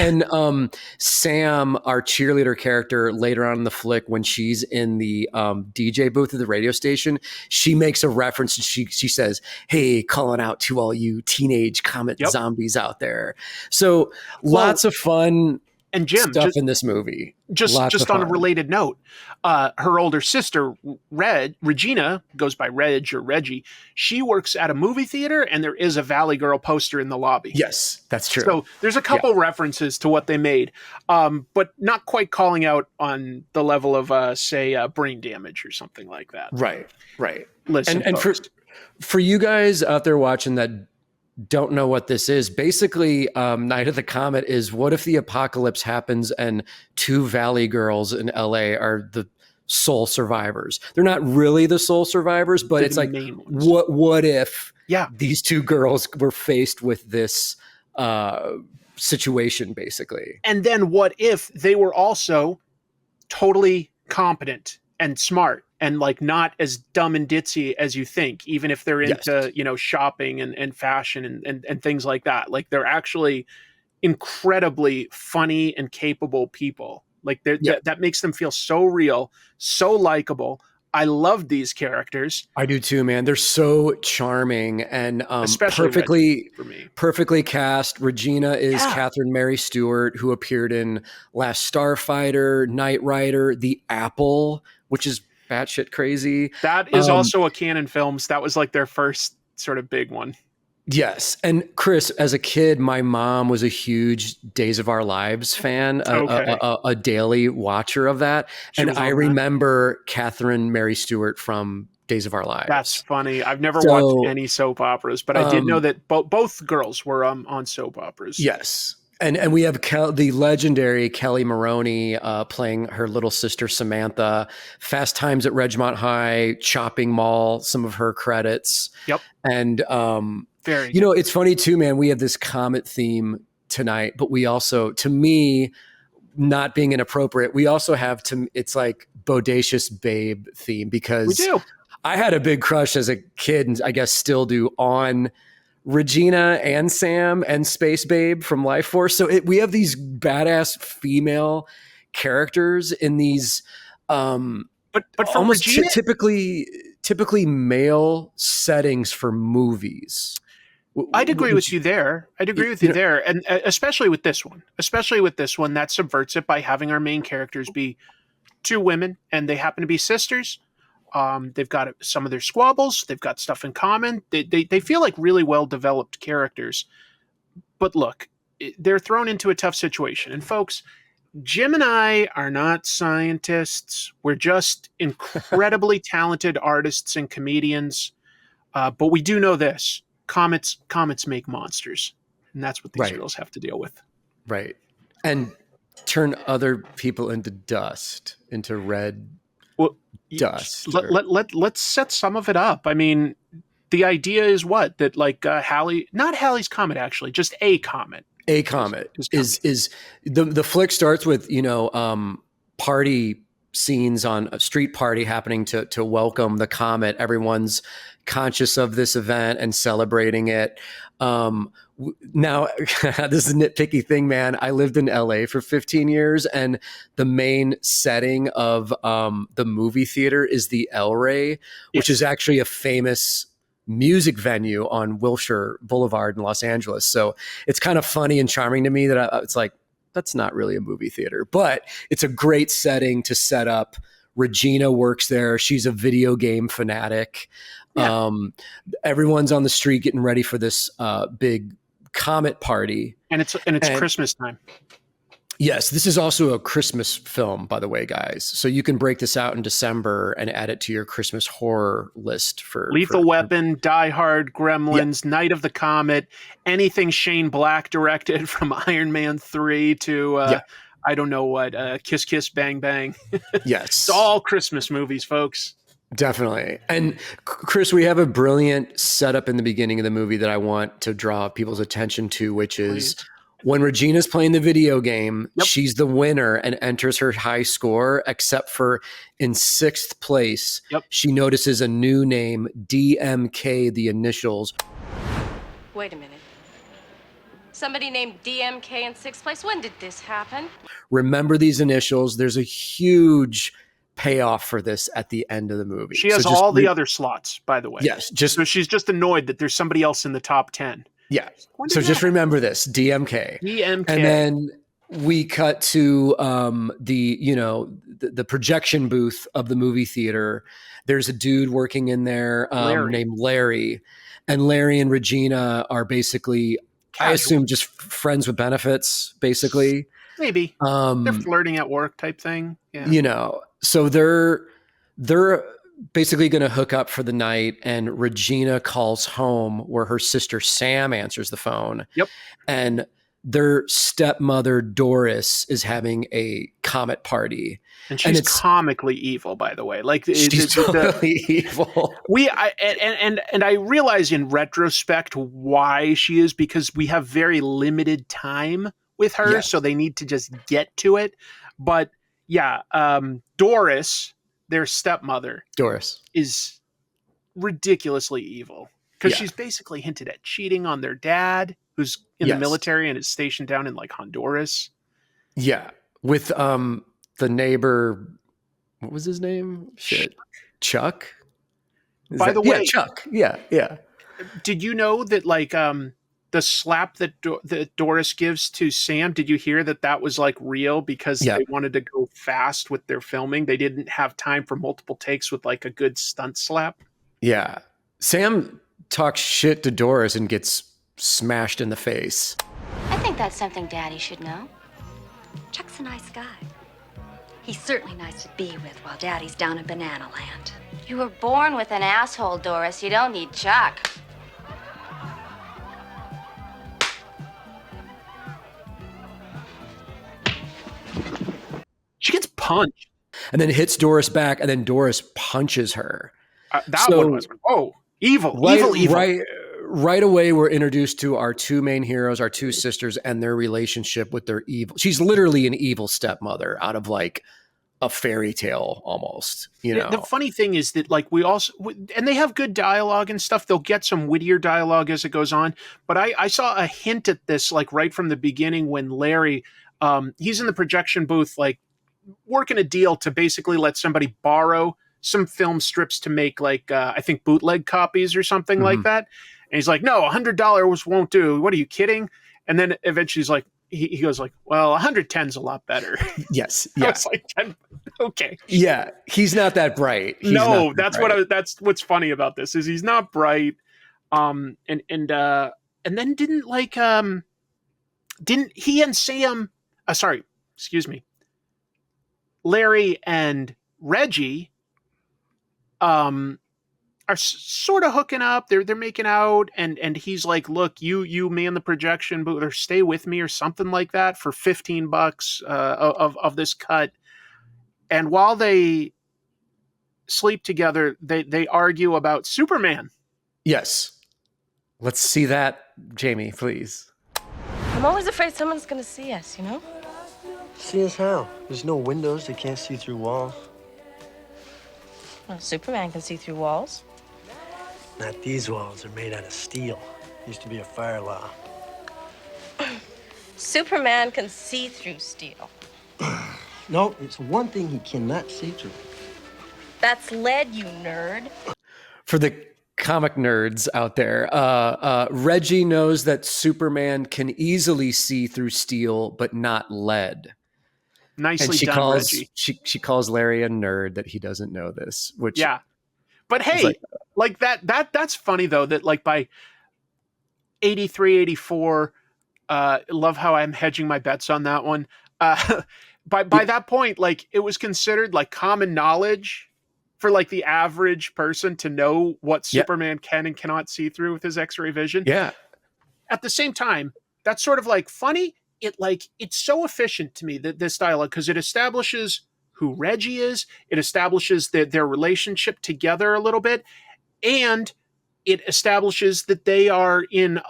Sam, our cheerleader character, later on in the flick, when she's in the DJ booth at the radio station, she makes a reference and she says, "Hey, calling out to all you teenage comet zombies out there." So lots of fun And Jim, stuff in this movie. just Lots of on a fun. related note, her older sister Regina, goes by Reg or Reggie. She works at a movie theater, and there is a Valley Girl poster in the lobby. Yes, that's true. So there's a couple references to what they made, but not quite calling out on the level of say brain damage or something like that. Right. Listen, And for you guys out there watching that don't know what this is, basically Night of the Comet is, what if the apocalypse happens and two Valley girls in LA are the sole survivors? They're not really the sole survivors, but it's like, what if these two girls were faced with this situation, basically? And then what if they were also totally competent and smart and like not as dumb and ditzy as you think, even if they're into, shopping and fashion and things like that. Like they're actually incredibly funny and capable people. Like that makes them feel so real, so likable. I love these characters. I do too, man. They're so charming and especially perfectly cast. Regina is Catherine Mary Stewart, who appeared in Last Starfighter, Knight Rider, The Apple, which is batshit crazy. That is also a Canon Films. That was like their first sort of big one. Yes. And Chris, as a kid, my mom was a huge Days of Our Lives fan, a daily watcher of that. And I remember Catherine Mary Stewart from Days of Our Lives. That's funny. I've never watched any soap operas, but I did know that both girls were on soap operas. Yes. And we have the legendary Kelly Maroney playing her little sister Samantha. Fast Times at Ridgemont High, Chopping Mall, some of her credits. Yep. And it's funny too, man. We have this Comet theme tonight, but we also, to me, not being inappropriate, we also have it's like Bodacious Babe theme, because we do. I had a big crush as a kid, and I guess still do, on Regina and Sam and Space Babe from Lifeforce. So we have these badass female characters in these, but for almost Regina, typically male settings for movies. I'd agree with you there. And especially with this one, that subverts it by having our main characters be two women, and they happen to be sisters. They've got some of their squabbles. They've got stuff in common. They feel like really well-developed characters. But look, they're thrown into a tough situation. And folks, Jim and I are not scientists. We're just incredibly talented artists and comedians. But we do know this. Comets make monsters. And that's what these girls have to deal with. Right. And turn other people into dust, into red dust. Let's set some of it up. I mean, the idea is what? That like Halley, not Halley's Comet, actually, just a comet. A comet is the flick starts with, party scenes on a street party happening to welcome the comet. Everyone's conscious of this event and celebrating it. Now, this is a nitpicky thing, man. I lived in LA for 15 years, and the main setting of the movie theater is the El Rey, which is actually a famous music venue on Wilshire Boulevard in Los Angeles. So it's kind of funny and charming to me that it's like, that's not really a movie theater, but it's a great setting to set up. Regina works there. She's a video game fanatic. Yeah. Everyone's on the street getting ready for this big comet party. And it's Christmas time. Yes, this is also a Christmas film, by the way, guys. So you can break this out in December and add it to your Christmas horror list for Lethal Weapon, Die Hard, Gremlins, Night of the Comet, anything Shane Black directed, from Iron Man 3 to I don't know what, Kiss Kiss Bang Bang. Yes. It's all Christmas movies, folks. Definitely. And Chris, we have a brilliant setup in the beginning of the movie that I want to draw people's attention to, which is when Regina's playing the video game, she's the winner and enters her high score, except for in 6th place, she notices a new name, DMK, the initials. Wait a minute. Somebody named DMK in 6th place? When did this happen? Remember these initials. There's a huge payoff for this at the end of the movie. She has all the other slots, by the way. Yes. So she's just annoyed that there's somebody else in the top 10. Yeah. So just remember this, DMK. DMK. And then we cut to the projection booth of the movie theater. There's a dude working in there named Larry, and Larry and Regina are basically, I assume, just friends with benefits, basically. Maybe they're flirting at work type thing. Yeah. You know, so they're basically going to hook up for the night, and Regina calls home where her sister Sam answers the phone. Yep. And their stepmother Doris is having a comet party, and she's comically evil, by the way. Like she's totally evil. I realize in retrospect why she is, because we have very limited time with her, Yes. so they need to just get to it. But yeah, Doris, their stepmother, is ridiculously evil, because she's basically hinted at cheating on their dad, who's in the military and is stationed down in like Honduras. Yeah. With the neighbor, what was his name? Shit. Chuck? By the way, yeah, Chuck. Yeah, yeah. Did you know that like the slap that that Doris gives to Sam, did you hear that was like real, because they wanted to go fast with their filming? They didn't have time for multiple takes with like a good stunt slap. Yeah. Sam talks shit to Doris and gets smashed in the face. I think that's something Daddy should know. Chuck's a nice guy. He's certainly nice to be with while Daddy's down in Banana Land. You were born with an asshole, Doris. You don't need Chuck. She gets punched. And then hits Doris back, and then Doris punches her. That one was, evil, evil. Right away, we're introduced to our two main heroes, our two sisters, and their relationship with their evil. She's literally an evil stepmother out of like a fairy tale almost. You know, the funny thing is that like and they have good dialogue and stuff. They'll get some wittier dialogue as it goes on. But I saw a hint at this like right from the beginning when Larry, he's in the projection booth, like working a deal to basically let somebody borrow some film strips to make like I think bootleg copies or something like that. And he's like, no, $100 won't do. What are you kidding? And then eventually he's like, he goes like, well, 110's a lot better. Yes. Yeah. It's like, okay. Yeah. He's not that bright. That's what's funny about this is he's not bright. And then didn't he and Sam, Larry and Reggie, are sort of hooking up. They're making out, and he's like, "Look, you, me in the projection booth, or stay with me, or something like that, for $15 of this cut." And while they sleep together, they argue about Superman. Yes, let's see that, Jamie, please. I'm always afraid someone's going to see us. You know? See us how? There's no windows. They can't see through walls. Well, Superman can see through walls. Not these walls. They're made out of steel. Used to be a fire law. Superman can see through steel. No, it's one thing he cannot see through. That's lead, you nerd. For the comic nerds out there, Reggie knows that Superman can easily see through steel, but not lead. Nicely done, Reggie. She calls Larry a nerd that he doesn't know this. Which but hey, like that's funny though, that like by 83, 84, love how I'm hedging my bets on that one. By that point, like it was considered like common knowledge for like the average person to know what Superman can and cannot see through with his X-ray vision. Yeah. At the same time, that's sort of like funny. It's so efficient to me, that this dialogue, because it establishes who Reggie is, it establishes their relationship together a little bit, and it establishes that they are in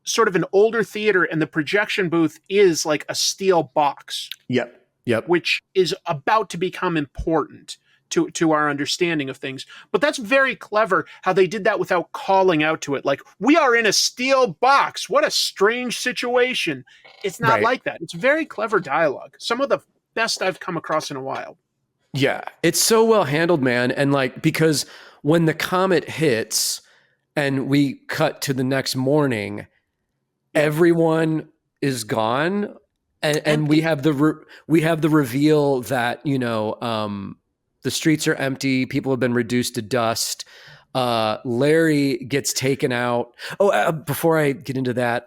sort of an older theater, and the projection booth is like a steel box. Yep. Which is about to become important to our understanding of things. But that's very clever how they did that without calling out to it. Like, we are in a steel box. What a strange situation. It's not like that. It's very clever dialogue. Some of the best I've come across in a while. Yeah, it's so well handled, man. And like, because when the comet hits and we cut to the next morning, everyone is gone and we have the reveal that, you know, the streets are empty. People have been reduced to dust. Larry gets taken out. Before I get into that,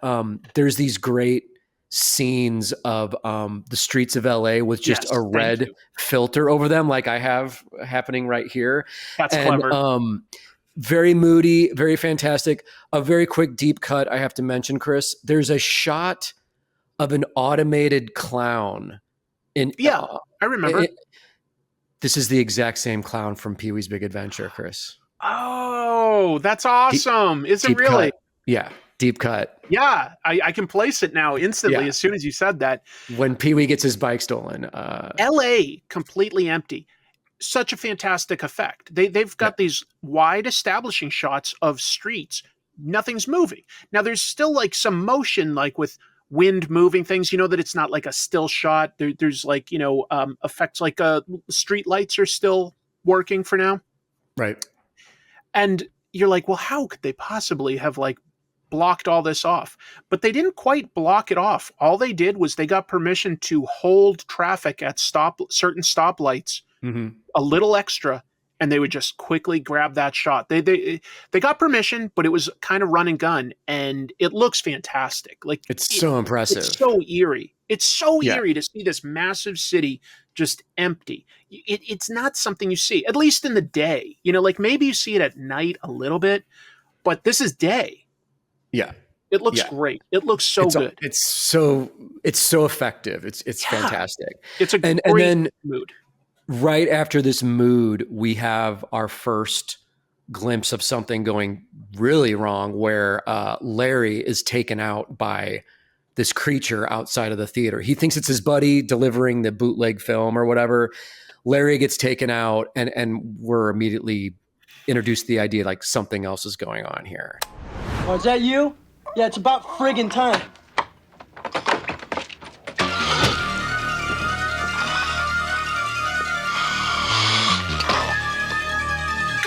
there's these great scenes of the streets of LA with just a red filter over them, like I have happening right here. That's clever. Very moody, very fantastic. A very quick deep cut I have to mention, Chris. There's a shot of an automated clown. I remember. This is the exact same clown from Pee-wee's Big Adventure, Chris. Oh, that's awesome. Is it really? Cut. Yeah, deep cut. Yeah, I can place it now instantly as soon as you said that. When Pee-wee gets his bike stolen. LA, completely empty. Such a fantastic effect. They've got these wide establishing shots of streets. Nothing's moving. Now, there's still like some motion, like with wind moving things, you know, that it's not like a still shot. There's like, you know, effects like street lights are still working for now. Right. And you're like, well, how could they possibly have like blocked all this off? But they didn't quite block it off. All they did was they got permission to hold traffic at certain stoplights a little extra, and they would just quickly grab that shot. They got permission, but it was kind of run and gun, and it looks fantastic. Like it's so impressive. It's so eerie. It's so eerie to see this massive city just empty. It's not something you see, at least in the day. You know, like maybe you see it at night a little bit, but this is day. Yeah. It looks great. It looks so good. It's so effective. It's fantastic. It's a great mood. Right after this mood, we have our first glimpse of something going really wrong, where Larry is taken out by this creature outside of the theater. He thinks it's his buddy delivering the bootleg film or whatever. Larry gets taken out, and we're immediately introduced to the idea like something else is going on here. Oh, is that you? Yeah, it's about friggin' time.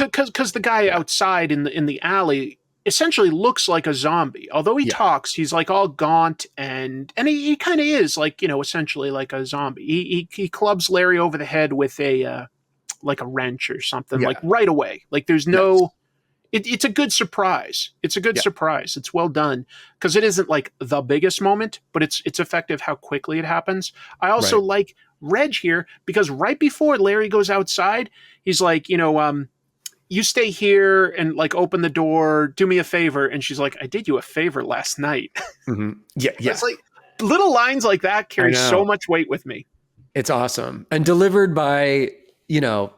Because the guy outside in the alley essentially looks like a zombie. Although he talks, he's like all gaunt, and he kind of is like, you know, essentially like a zombie. He clubs Larry over the head with a like a wrench or something, like right away. Like there's no, it's a good surprise. It's a good surprise. It's well done because it isn't like the biggest moment, but it's effective how quickly it happens. I also like Reg here because right before Larry goes outside, he's like, you know, you stay here and like open the door, do me a favor. And she's like, I did you a favor last night. Yeah. It's like little lines like that carry so much weight with me. It's awesome. And delivered by, you know,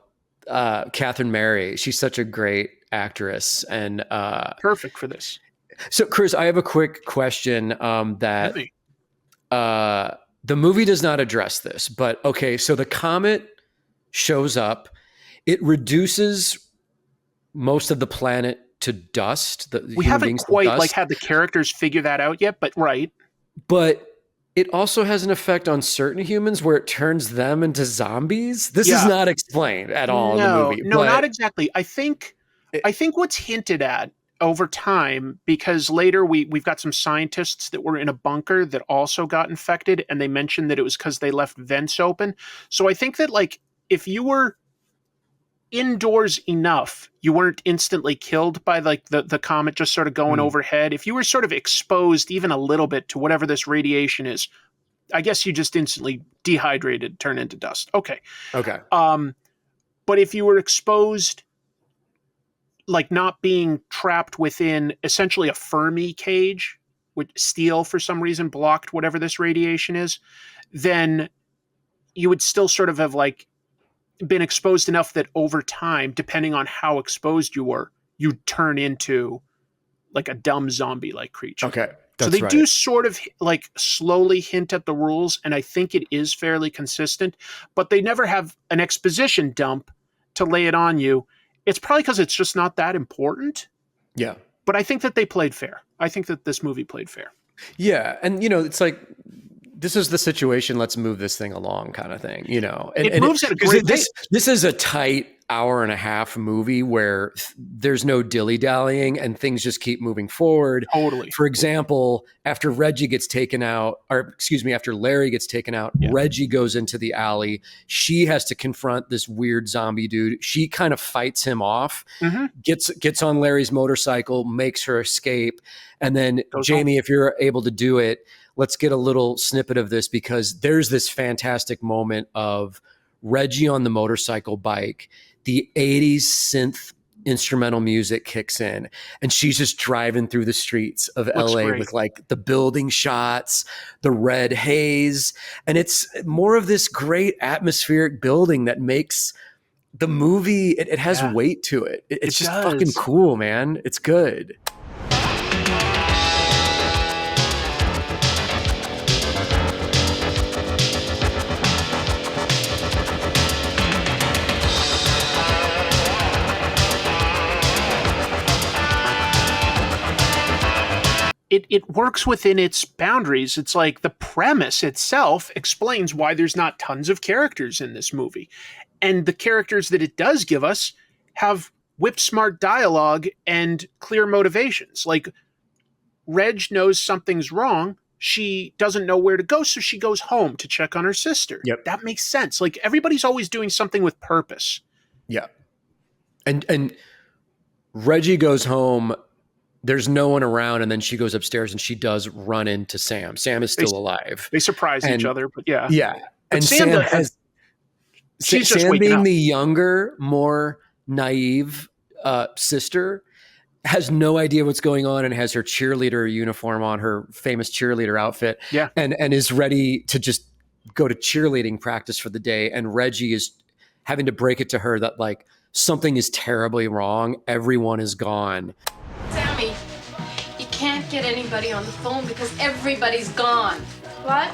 Catherine Mary. She's such a great actress and perfect for this. So Chris, I have a quick question that the movie does not address this, but okay. So the comet shows up, it reduces most of the planet to dust. We haven't quite like had the characters figure that out yet, but But it also has an effect on certain humans where it turns them into zombies. This is not explained at all in the movie. No, not exactly. I think what's hinted at over time, because later we've got some scientists that were in a bunker that also got infected, and they mentioned that it was because they left vents open. So I think that like if you were indoors enough, you weren't instantly killed by like the comet just sort of going overhead. If you were sort of exposed even a little bit to whatever this radiation is, I guess you just instantly dehydrated, turn into dust. Okay. But if you were exposed, like not being trapped within essentially a Fermi cage, which steel for some reason blocked whatever this radiation is, then you would still sort of have like been exposed enough that over time, depending on how exposed you were, you'd turn into like a dumb zombie-like creature. Okay. So they do sort of like slowly hint at the rules, and I think it is fairly consistent, but they never have an exposition dump to lay it on you. It's probably because it's just not that important. Yeah. But I think that they played fair. I think that this movie played fair. Yeah. And, you know, it's like this is the situation. Let's move this thing along, kind of thing, you know. And, It moves at a great pace. This is a tight hour and a half movie where there's no dilly dallying and things just keep moving forward. Totally. For example, after Reggie gets taken out, or excuse me, after Larry gets taken out, Reggie goes into the alley. She has to confront this weird zombie dude. She kind of fights him off, gets on Larry's motorcycle, makes her escape. And then Jamie, if you're able to do it, let's get a little snippet of this, because there's this fantastic moment of Reggie on the motorcycle bike. The 80s synth instrumental music kicks in, and she's just driving through the streets of LA with like the building shots, the red haze. And it's more of this great atmospheric building that makes the movie, it has weight to it. It's just fucking cool, man. It's good. It works within its boundaries. It's like the premise itself explains why there's not tons of characters in this movie. And the characters that it does give us have whip-smart dialogue and clear motivations. Like, Reg knows something's wrong. She doesn't know where to go, so she goes home to check on her sister. Yep. That makes sense. Like, everybody's always doing something with purpose. Yeah. And Reggie goes home. There's no one around, and then she goes upstairs and she does run into Sam. Sam is still alive. They surprise each other, but yeah. Yeah. But and Sam has she's just Sam waking being up. the younger, more naive sister, has no idea what's going on and has her cheerleader uniform on, her famous cheerleader outfit. Yeah. And is ready to just go to cheerleading practice for the day. And Reggie is having to break it to her that like something is terribly wrong. Everyone is gone. Sammy, you can't get anybody on the phone because everybody's gone. What?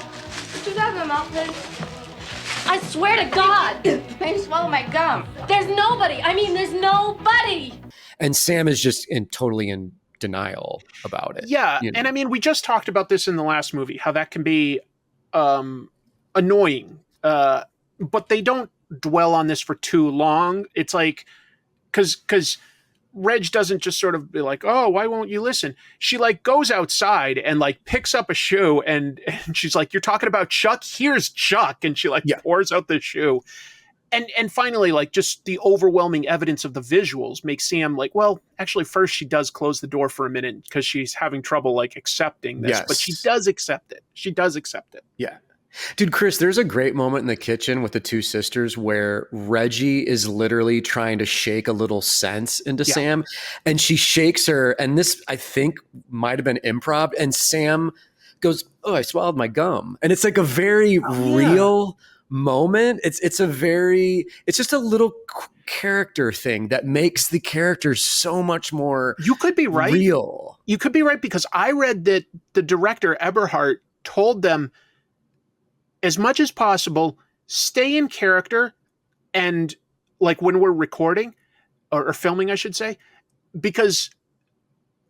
Put that in my mouth, please. I swear to God. Maybe swallow my gum. There's nobody. I mean, there's nobody. And Sam is just totally in denial about it. Yeah. You know? And I mean, we just talked about this in the last movie, how that can be annoying. But they don't dwell on this for too long. It's like, because Reg doesn't just sort of be like, oh, why won't you listen? She like goes outside and like picks up a shoe and she's like, you're talking about Chuck? Here's Chuck. And she like pours out the shoe. And finally, like just the overwhelming evidence of the visuals makes Sam like, well, actually first she does close the door for a minute because she's having trouble like accepting this, but she does accept it. She does accept it. Yeah. Dude, Chris, there's a great moment in the kitchen with the two sisters where Reggie is literally trying to shake a little sense into Sam, and she shakes her, and this, I think, might have been improv, and Sam goes, oh, I swallowed my gum. And it's like a very real moment. It's just a little character thing that makes the characters so much more You could be right. real. You could be right, because I read that the director, Eberhardt, told them, as much as possible, stay in character, and like when we're recording or filming, I should say, because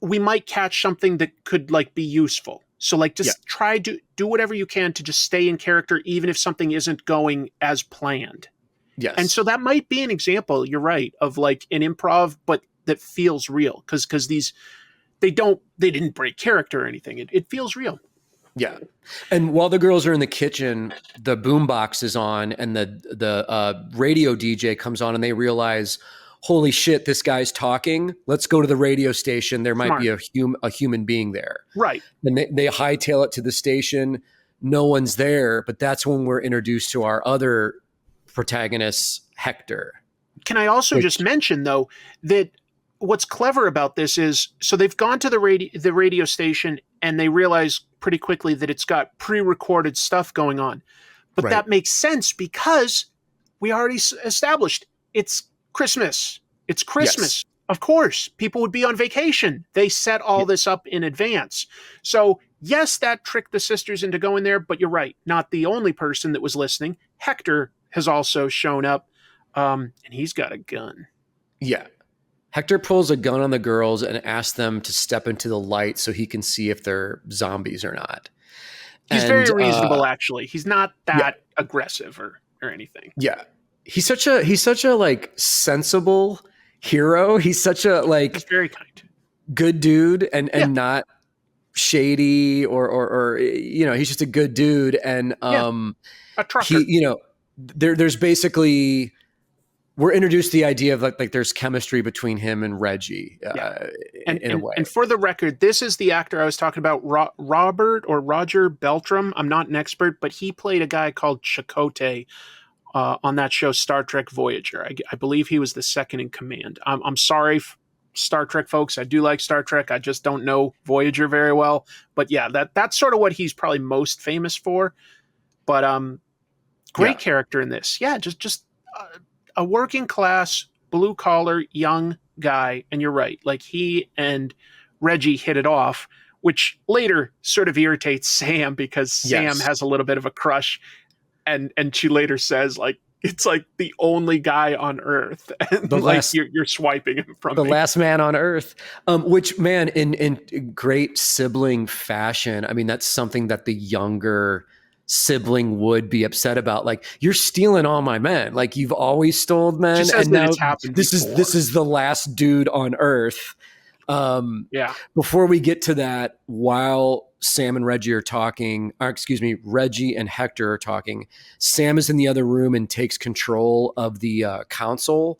we might catch something that could like be useful. So like just try to do whatever you can to just stay in character, even if something isn't going as planned. Yes. And so that might be an example, you're right, of like an improv, but that feels real, because these, they didn't break character or anything. It feels real. Yeah. And while the girls are in the kitchen, the boombox is on and the radio DJ comes on, and they realize, holy shit, this guy's talking. Let's go to the radio station. There might be a human being there. Right. And they hightail it to the station. No one's there, but that's when we're introduced to our other protagonist, Hector. Can I also just mention, though, that what's clever about this is, so they've gone to the radio station and they realize pretty quickly that it's got pre-recorded stuff going on. But that makes sense because we already established it's Christmas. It's Christmas. Yes. Of course, people would be on vacation. They set all this up in advance. So yes, that tricked the sisters into going there, but you're right. Not the only person that was listening. Hector has also shown up, and he's got a gun. Yeah. Hector pulls a gun on the girls and asks them to step into the light so he can see if they're zombies or not. He's And very reasonable, actually. He's not yeah, that aggressive or anything. yeah. He's such a like sensible hero. He's such a like He's very kind. good dude and Yeah. not shady or you know, he's just a good dude. And A trucker. he, you know, there's basically we're introduced to the idea of like there's chemistry between him and Reggie in a way. And for the record, this is the actor I was talking about, Robert or Roger Beltram. I'm not an expert, but he played a guy called Chakotay on that show Star Trek Voyager. I believe he was the second in command. I'm sorry, Star Trek folks. I do like Star Trek. I just don't know Voyager very well. But yeah, that's sort of what he's probably most famous for. But great character in this. Yeah, just a working class, blue collar, young guy. And you're right. Like he and Reggie hit it off, which later sort of irritates Sam because Sam has a little bit of a crush. And she later says, like, it's like the only guy on Earth. And you're swiping him from the me. last man on Earth, which, man, in great sibling fashion. I mean, that's something that the younger sibling would be upset about. Like, you're stealing all my men. Like, you've always stole men, and now this is the last dude on Earth. Before we get to that, while Sam and Reggie are talking, Reggie and Hector are talking, Sam is in the other room and takes control of the console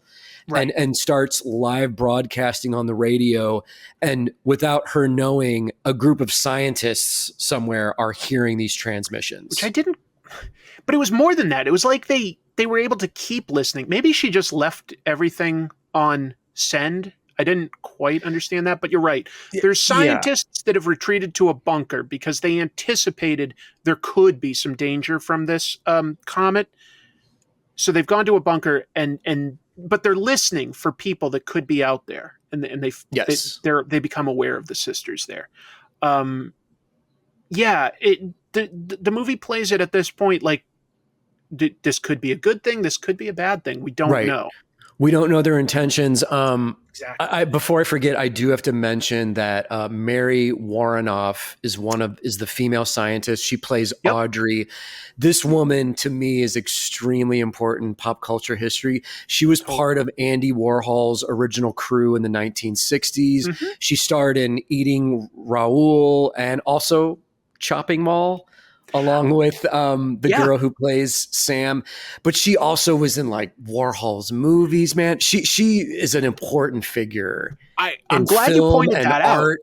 and starts live broadcasting on the radio. And without her knowing, a group of scientists somewhere are hearing these transmissions. Which I didn't, but it was more than that. It was like they were able to keep listening. Maybe she just left everything on send. I didn't quite understand that, but you're right. There's scientists that have retreated to a bunker because they anticipated there could be some danger from this comet. So they've gone to a bunker but they're listening for people that could be out there, and they become aware of the sisters there. The movie plays it at this point like this could be a good thing, this could be a bad thing. We don't know. We don't know their intentions. Exactly. Before I forget, I do have to mention that Mary Warrenoff is the female scientist. She plays Audrey. This woman, to me, is extremely important in pop culture history. She was part of Andy Warhol's original crew in the 1960s. Mm-hmm. She starred in Eating Raoul and also Chopping Mall, along with the girl who plays Sam. But she also was in like Warhol's movies, man. She is an important figure. I'm glad you pointed that out.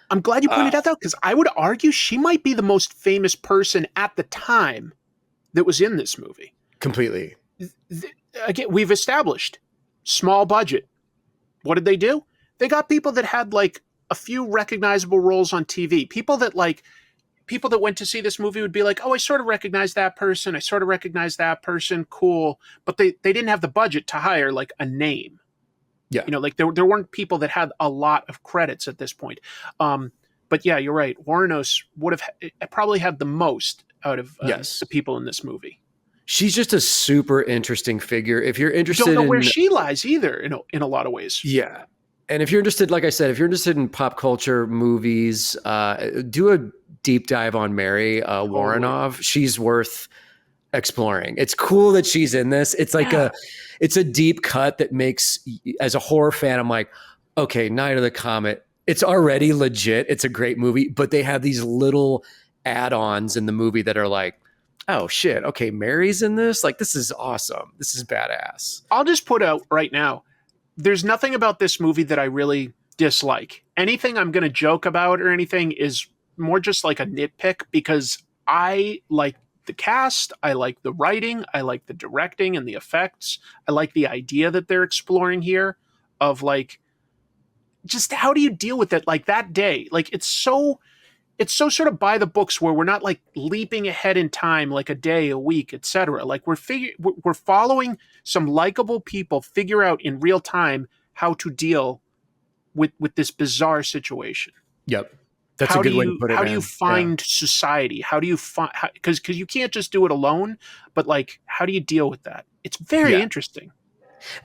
I'm glad you pointed that out because I would argue she might be the most famous person at the time that was in this movie. Completely. Again, we've established small budget. What did they do? They got people that had like a few recognizable roles on TV. People that went to see this movie would be like, oh, I sort of recognize that person. I sort of recognize that person. Cool. But they didn't have the budget to hire like a name. Yeah. You know, like there weren't people that had a lot of credits at this point. But yeah, you're right. Warrenos would have probably had the most out of the people in this movie. She's just a super interesting figure. If you're interested don't know where she lies either in a lot of ways. Yeah. And if you're interested, like I said, if you're interested in pop culture movies, do a deep dive on Mary Warrenoff. She's worth exploring. It's cool that she's in this. It's like it's a deep cut that makes, as a horror fan, I'm like, okay, Night of the Comet. It's already legit. It's a great movie, but they have these little add-ons in the movie that are like, oh shit, okay, Mary's in this? Like, this is awesome. This is badass. I'll just put out right now, there's nothing about this movie that I really dislike. Anything I'm going to joke about or anything is more just like a nitpick because I like the cast, I like the writing, I like the directing and the effects. I like the idea that they're exploring here of like, just how do you deal with it like that day? Like it's so sort of by the books where we're not like leaping ahead in time like a day, a week, etc. Like we're following some likable people figure out in real time how to deal with this bizarre situation. Yep. That's a good way to put it. How do you find society? How do you find, because you can't just do it alone, but like, how do you deal with that? It's very interesting.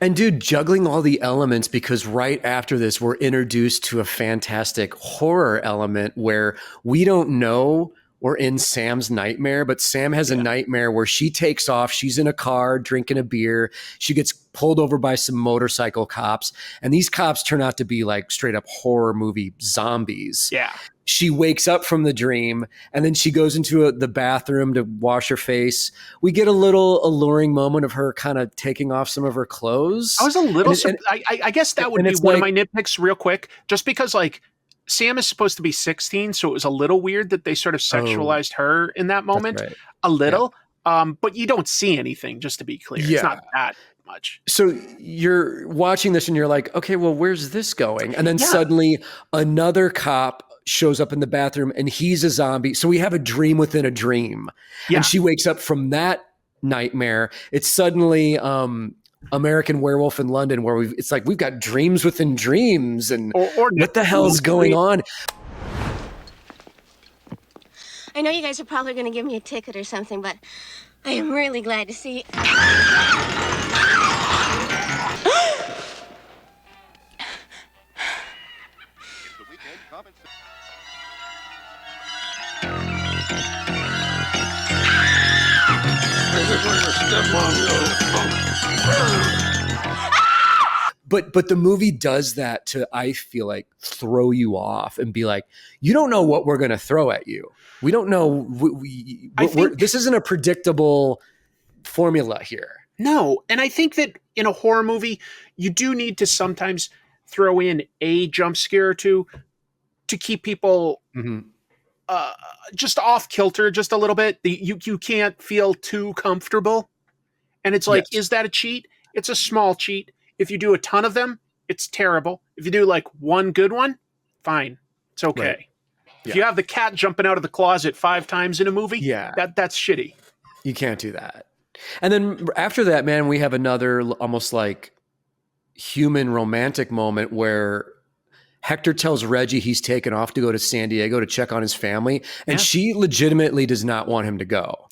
And dude, juggling all the elements, because right after this, we're introduced to a fantastic horror element where we don't know or in Sam's nightmare, but Sam has a nightmare where she takes off. She's in a car drinking a beer. She gets pulled over by some motorcycle cops. And these cops turn out to be like straight up horror movie zombies. Yeah. She wakes up from the dream and then she goes into the bathroom to wash her face. We get a little alluring moment of her kind of taking off some of her clothes. I was a little, I guess that would be one of my nitpicks real quick, just because like Sam is supposed to be 16. So it was a little weird that they sort of sexualized her in that moment a little, but you don't see anything, just to be clear. It's not that much. So you're watching this and you're like, okay, well, where's this going? And then suddenly another cop shows up in the bathroom and he's a zombie. So we have a dream within a dream. And she wakes up from that nightmare. It's suddenly American Werewolf in London, where it's like we've got dreams within dreams, and what the hell's going on? I know you guys are probably going to give me a ticket or something, but I am really glad to see. But the movie does that to, I feel like, throw you off and be like, you don't know what we're going to throw at you. We don't know. This isn't a predictable formula here. No. And I think that in a horror movie, you do need to sometimes throw in a jump scare or two to keep people just off kilter just a little bit. You can't feel too comfortable. And it's like, is that a cheat? It's a small cheat. If you do a ton of them, it's terrible. If you do like one good one, fine. It's okay. Right. If you have the cat jumping out of the closet 5 times in a movie, that's shitty. You can't do that. And then after that, man, we have another almost like human romantic moment where Hector tells Reggie he's taken off to go to San Diego to check on his family. And she legitimately does not want him to go.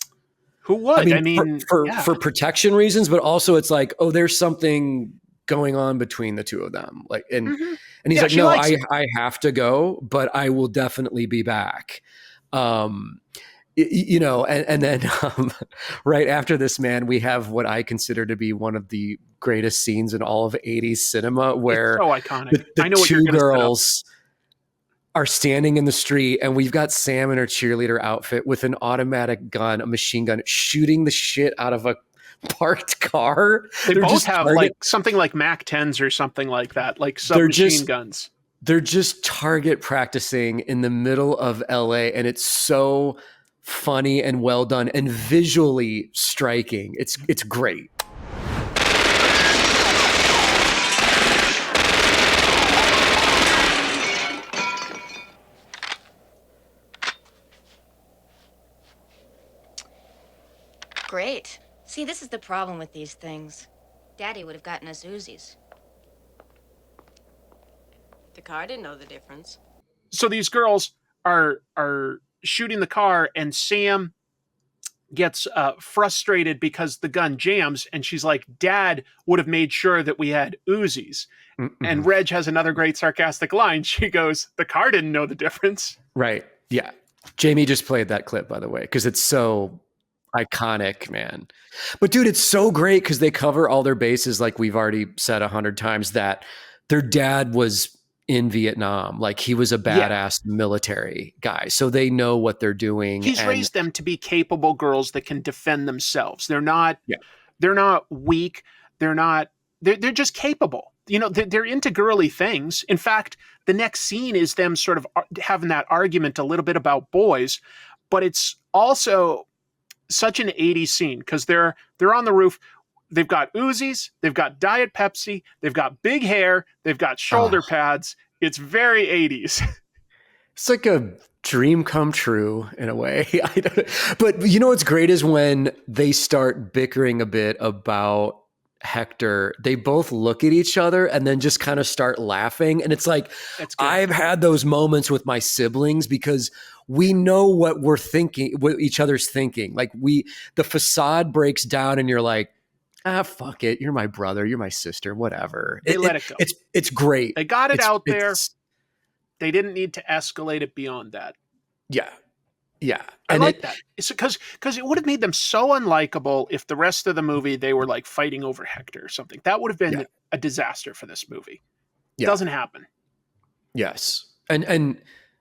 Who would? I mean, for protection reasons, but also it's like, oh, there's something going on between the two of them. Like, and he's like, no, I have to go, but I will definitely be back. You know, and then right after this, man, we have what I consider to be one of the greatest scenes in all of 80s cinema, where it's so iconic. The two girls are standing in the street, and we've got Sam in her cheerleader outfit with an automatic gun, a machine gun, shooting the shit out of a parked car. They're both have like something like Mac 10s or something like that, like submachine guns. They're just target practicing in the middle of LA, and it's so funny and well done and visually striking. It's great. Great. See, this is the problem with these things. Daddy would have gotten us Uzis. The car didn't know the difference. So these girls are shooting the car, and Sam gets frustrated because the gun jams, and she's like, Dad would have made sure that we had Uzis. And Reg has another great sarcastic line. She goes, the car didn't know the difference. Right. Yeah. Jamie just played that clip, by the way, because it's so iconic, man. But dude, it's so great because they cover all their bases, like we've already said 100 times, that their dad was in Vietnam. Like, he was a badass military guy. So they know what they're doing. He's raised them to be capable girls that can defend themselves. They're not weak. They're just capable. You know, they're into girly things. In fact, the next scene is them sort of having that argument a little bit about boys, but it's also such an 80s scene because they're on the roof. They've got Uzis, they've got Diet Pepsi, they've got big hair, they've got shoulder pads. It's very 80s. It's like a dream come true in a way. But you know what's great is when they start bickering a bit about Hector, they both look at each other and then just kind of start laughing. And it's like, I've had those moments with my siblings because we know what we're thinking, what each other's thinking. Like, the facade breaks down and you're like, fuck it. You're my brother. You're my sister, whatever. They let it go. It's great. They got it out there. They didn't need to escalate it beyond that. Yeah. Yeah. I like that. It's because it would have made them so unlikable if the rest of the movie they were like fighting over Hector or something. That would have been a disaster for this movie. Yeah. Doesn't happen. Yes. And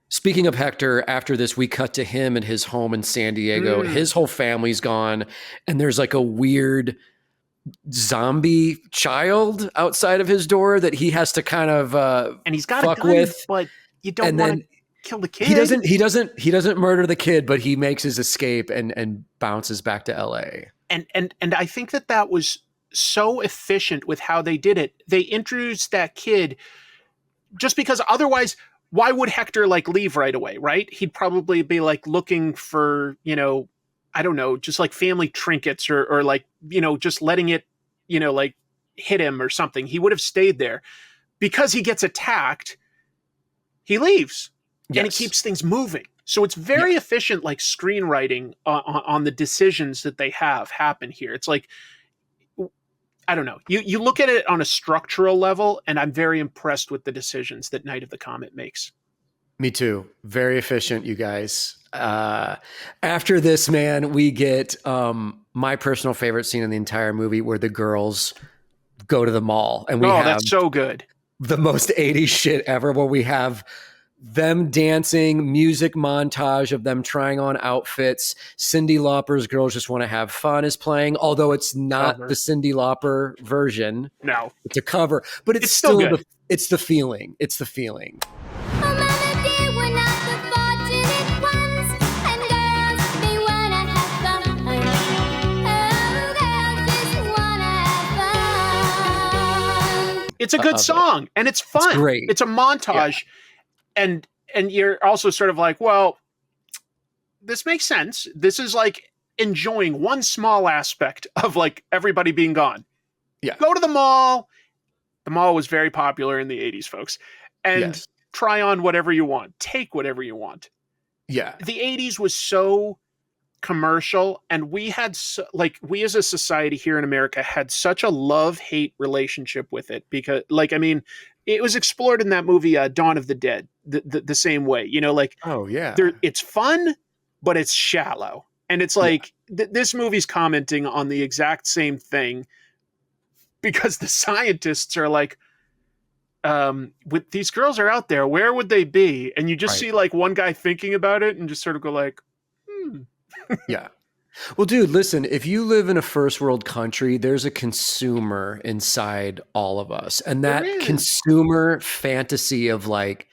speaking of Hector, after this, we cut to him and his home in San Diego. His whole family's gone, and there's like a weird zombie child outside of his door that he has to kind of and he's got fuck a gun, with, but you don't want to kill the kid. He doesn't murder the kid, but he makes his escape and bounces back to LA. And I think that was so efficient with how they did it. They introduced that kid just because otherwise, why would Hector like leave right away, right? He'd probably be like looking for, I don't know, just like family trinkets or like, just letting it, like hit him or something. He would have stayed there. Because he gets attacked, he leaves and it keeps things moving. So it's very efficient, like screenwriting on the decisions that they have happen here. It's like, I don't know. You look at it on a structural level, and I'm very impressed with the decisions that Night of the Comet makes. Me too. Very efficient, you guys. After this, man, we get my personal favorite scene in the entire movie where the girls go to the mall. And that's so good. The most 80s shit ever, where we have them dancing, music montage of them trying on outfits. Cyndi Lauper's Girls Just Want to Have Fun is playing, although it's not the Cyndi Lauper version. No. It's a cover, but it's still good. It's the feeling. It's the feeling. It's a good song and it's fun. It's great. It's a montage. Yeah. And you're also sort of like, well, this makes sense. This is like enjoying one small aspect of like everybody being gone. Yeah. Go to the mall. The mall was very popular in the 80s, folks. And try on whatever you want. Take whatever you want. Yeah. The 80s was so commercial, and we had we as a society here in America had such a love-hate relationship with it because it was explored in that movie Dawn of the Dead the same way, it's fun but it's shallow, and it's like this movie's commenting on the exact same thing because the scientists are like, with these girls are out there, where would they be? And you just see like one guy thinking about it and just sort of go like, yeah. Well, dude, listen, if you live in a first world country, there's a consumer inside all of us. And that consumer fantasy of like,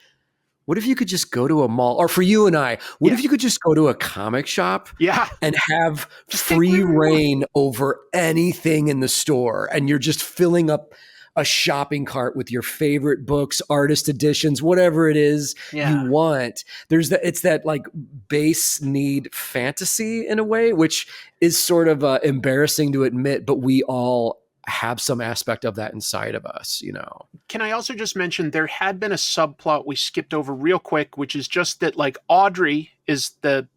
what if you could just go to a mall? Or for you and I, what if you could just go to a comic shop and have free reign over anything in the store? And you're just filling up a shopping cart with your favorite books, artist editions, whatever it is you want. It's that like base need fantasy in a way, which is sort of embarrassing to admit, but we all have some aspect of that inside of us, Can I also just mention there had been a subplot we skipped over real quick, which is just that like Audrey is that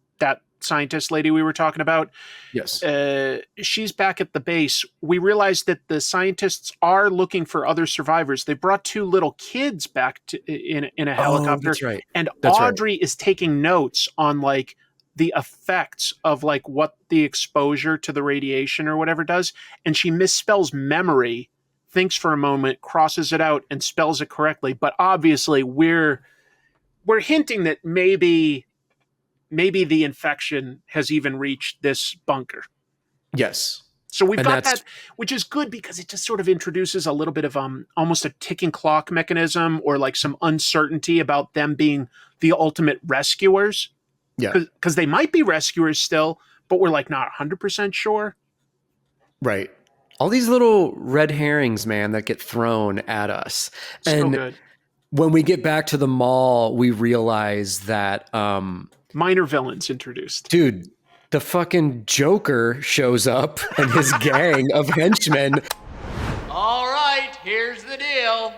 scientist lady we were talking about. Yes. She's back at the base. We realized that the scientists are looking for other survivors. They brought two little kids back in a helicopter. That's right. And Audrey is taking notes on like the effects of like what the exposure to the radiation or whatever does. And she misspells memory, thinks for a moment, crosses it out and spells it correctly. But obviously we're hinting that maybe the infection has even reached this bunker. Yes. So we've got that, which is good because it just sort of introduces a little bit of almost a ticking clock mechanism or like some uncertainty about them being the ultimate rescuers. Yeah. Because they might be rescuers still, but we're like not 100% sure. Right. All these little red herrings, man, that get thrown at us. So good. When we get back to the mall, we realize that minor villains introduced. Dude, the fucking Joker shows up and his gang of henchmen. All right, here's the deal.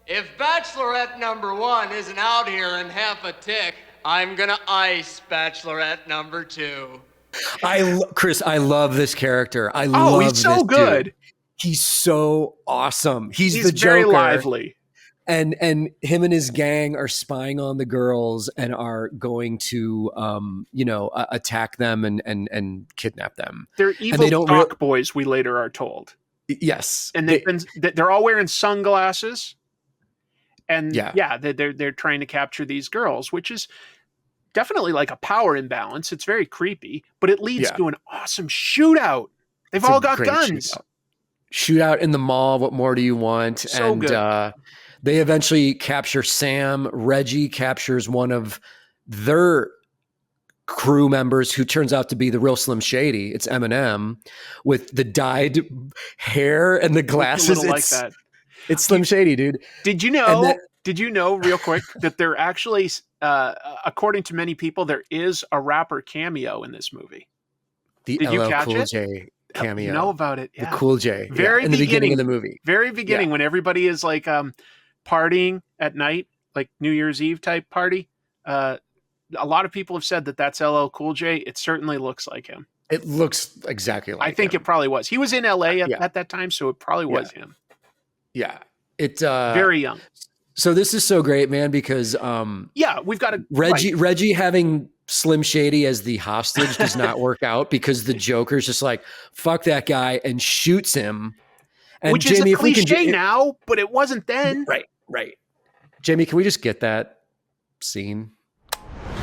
If Bachelorette number 1 isn't out here in half a tick, I'm gonna ice Bachelorette number 2. Chris, I love this character. He's so good. Dude. He's so awesome. He's the Joker. Very lively. and him and his gang are spying on the girls and are going to attack them and kidnap them. They're And evil they don't stock boys, we later are told. Yes. And they're all wearing sunglasses. And they're trying to capture these girls, which is definitely like a power imbalance. It's very creepy, but it leads to an awesome shootout. They've all got guns. Shootout in the mall. What more do you want? So and good. They eventually capture Sam. Reggie captures one of their crew members who turns out to be the real Slim Shady. It's Eminem with the dyed hair and the glasses. A little like that. It's Slim Shady, dude. Did you know? Did you know, real quick, that there actually, according to many people, there is a rapper cameo in this movie? Did you LL catch Cool it? J cameo. You know about it? Yeah. The Cool J. In the beginning of the movie. Very beginning, when everybody is like partying at night, like New Year's Eve type party. A lot of people have said that that's LL Cool J. It certainly looks like him. It looks exactly like him. I think it probably was. He was in LA at that time, so it probably was him. Yeah. It very young. So this is so great, man, because we've got a Reggie having Slim Shady as the hostage does not work out because the Joker's just like, fuck that guy, and shoots him. And which Jamie, is a cliche now, but it wasn't then. Right. Jamie, can we just get that scene?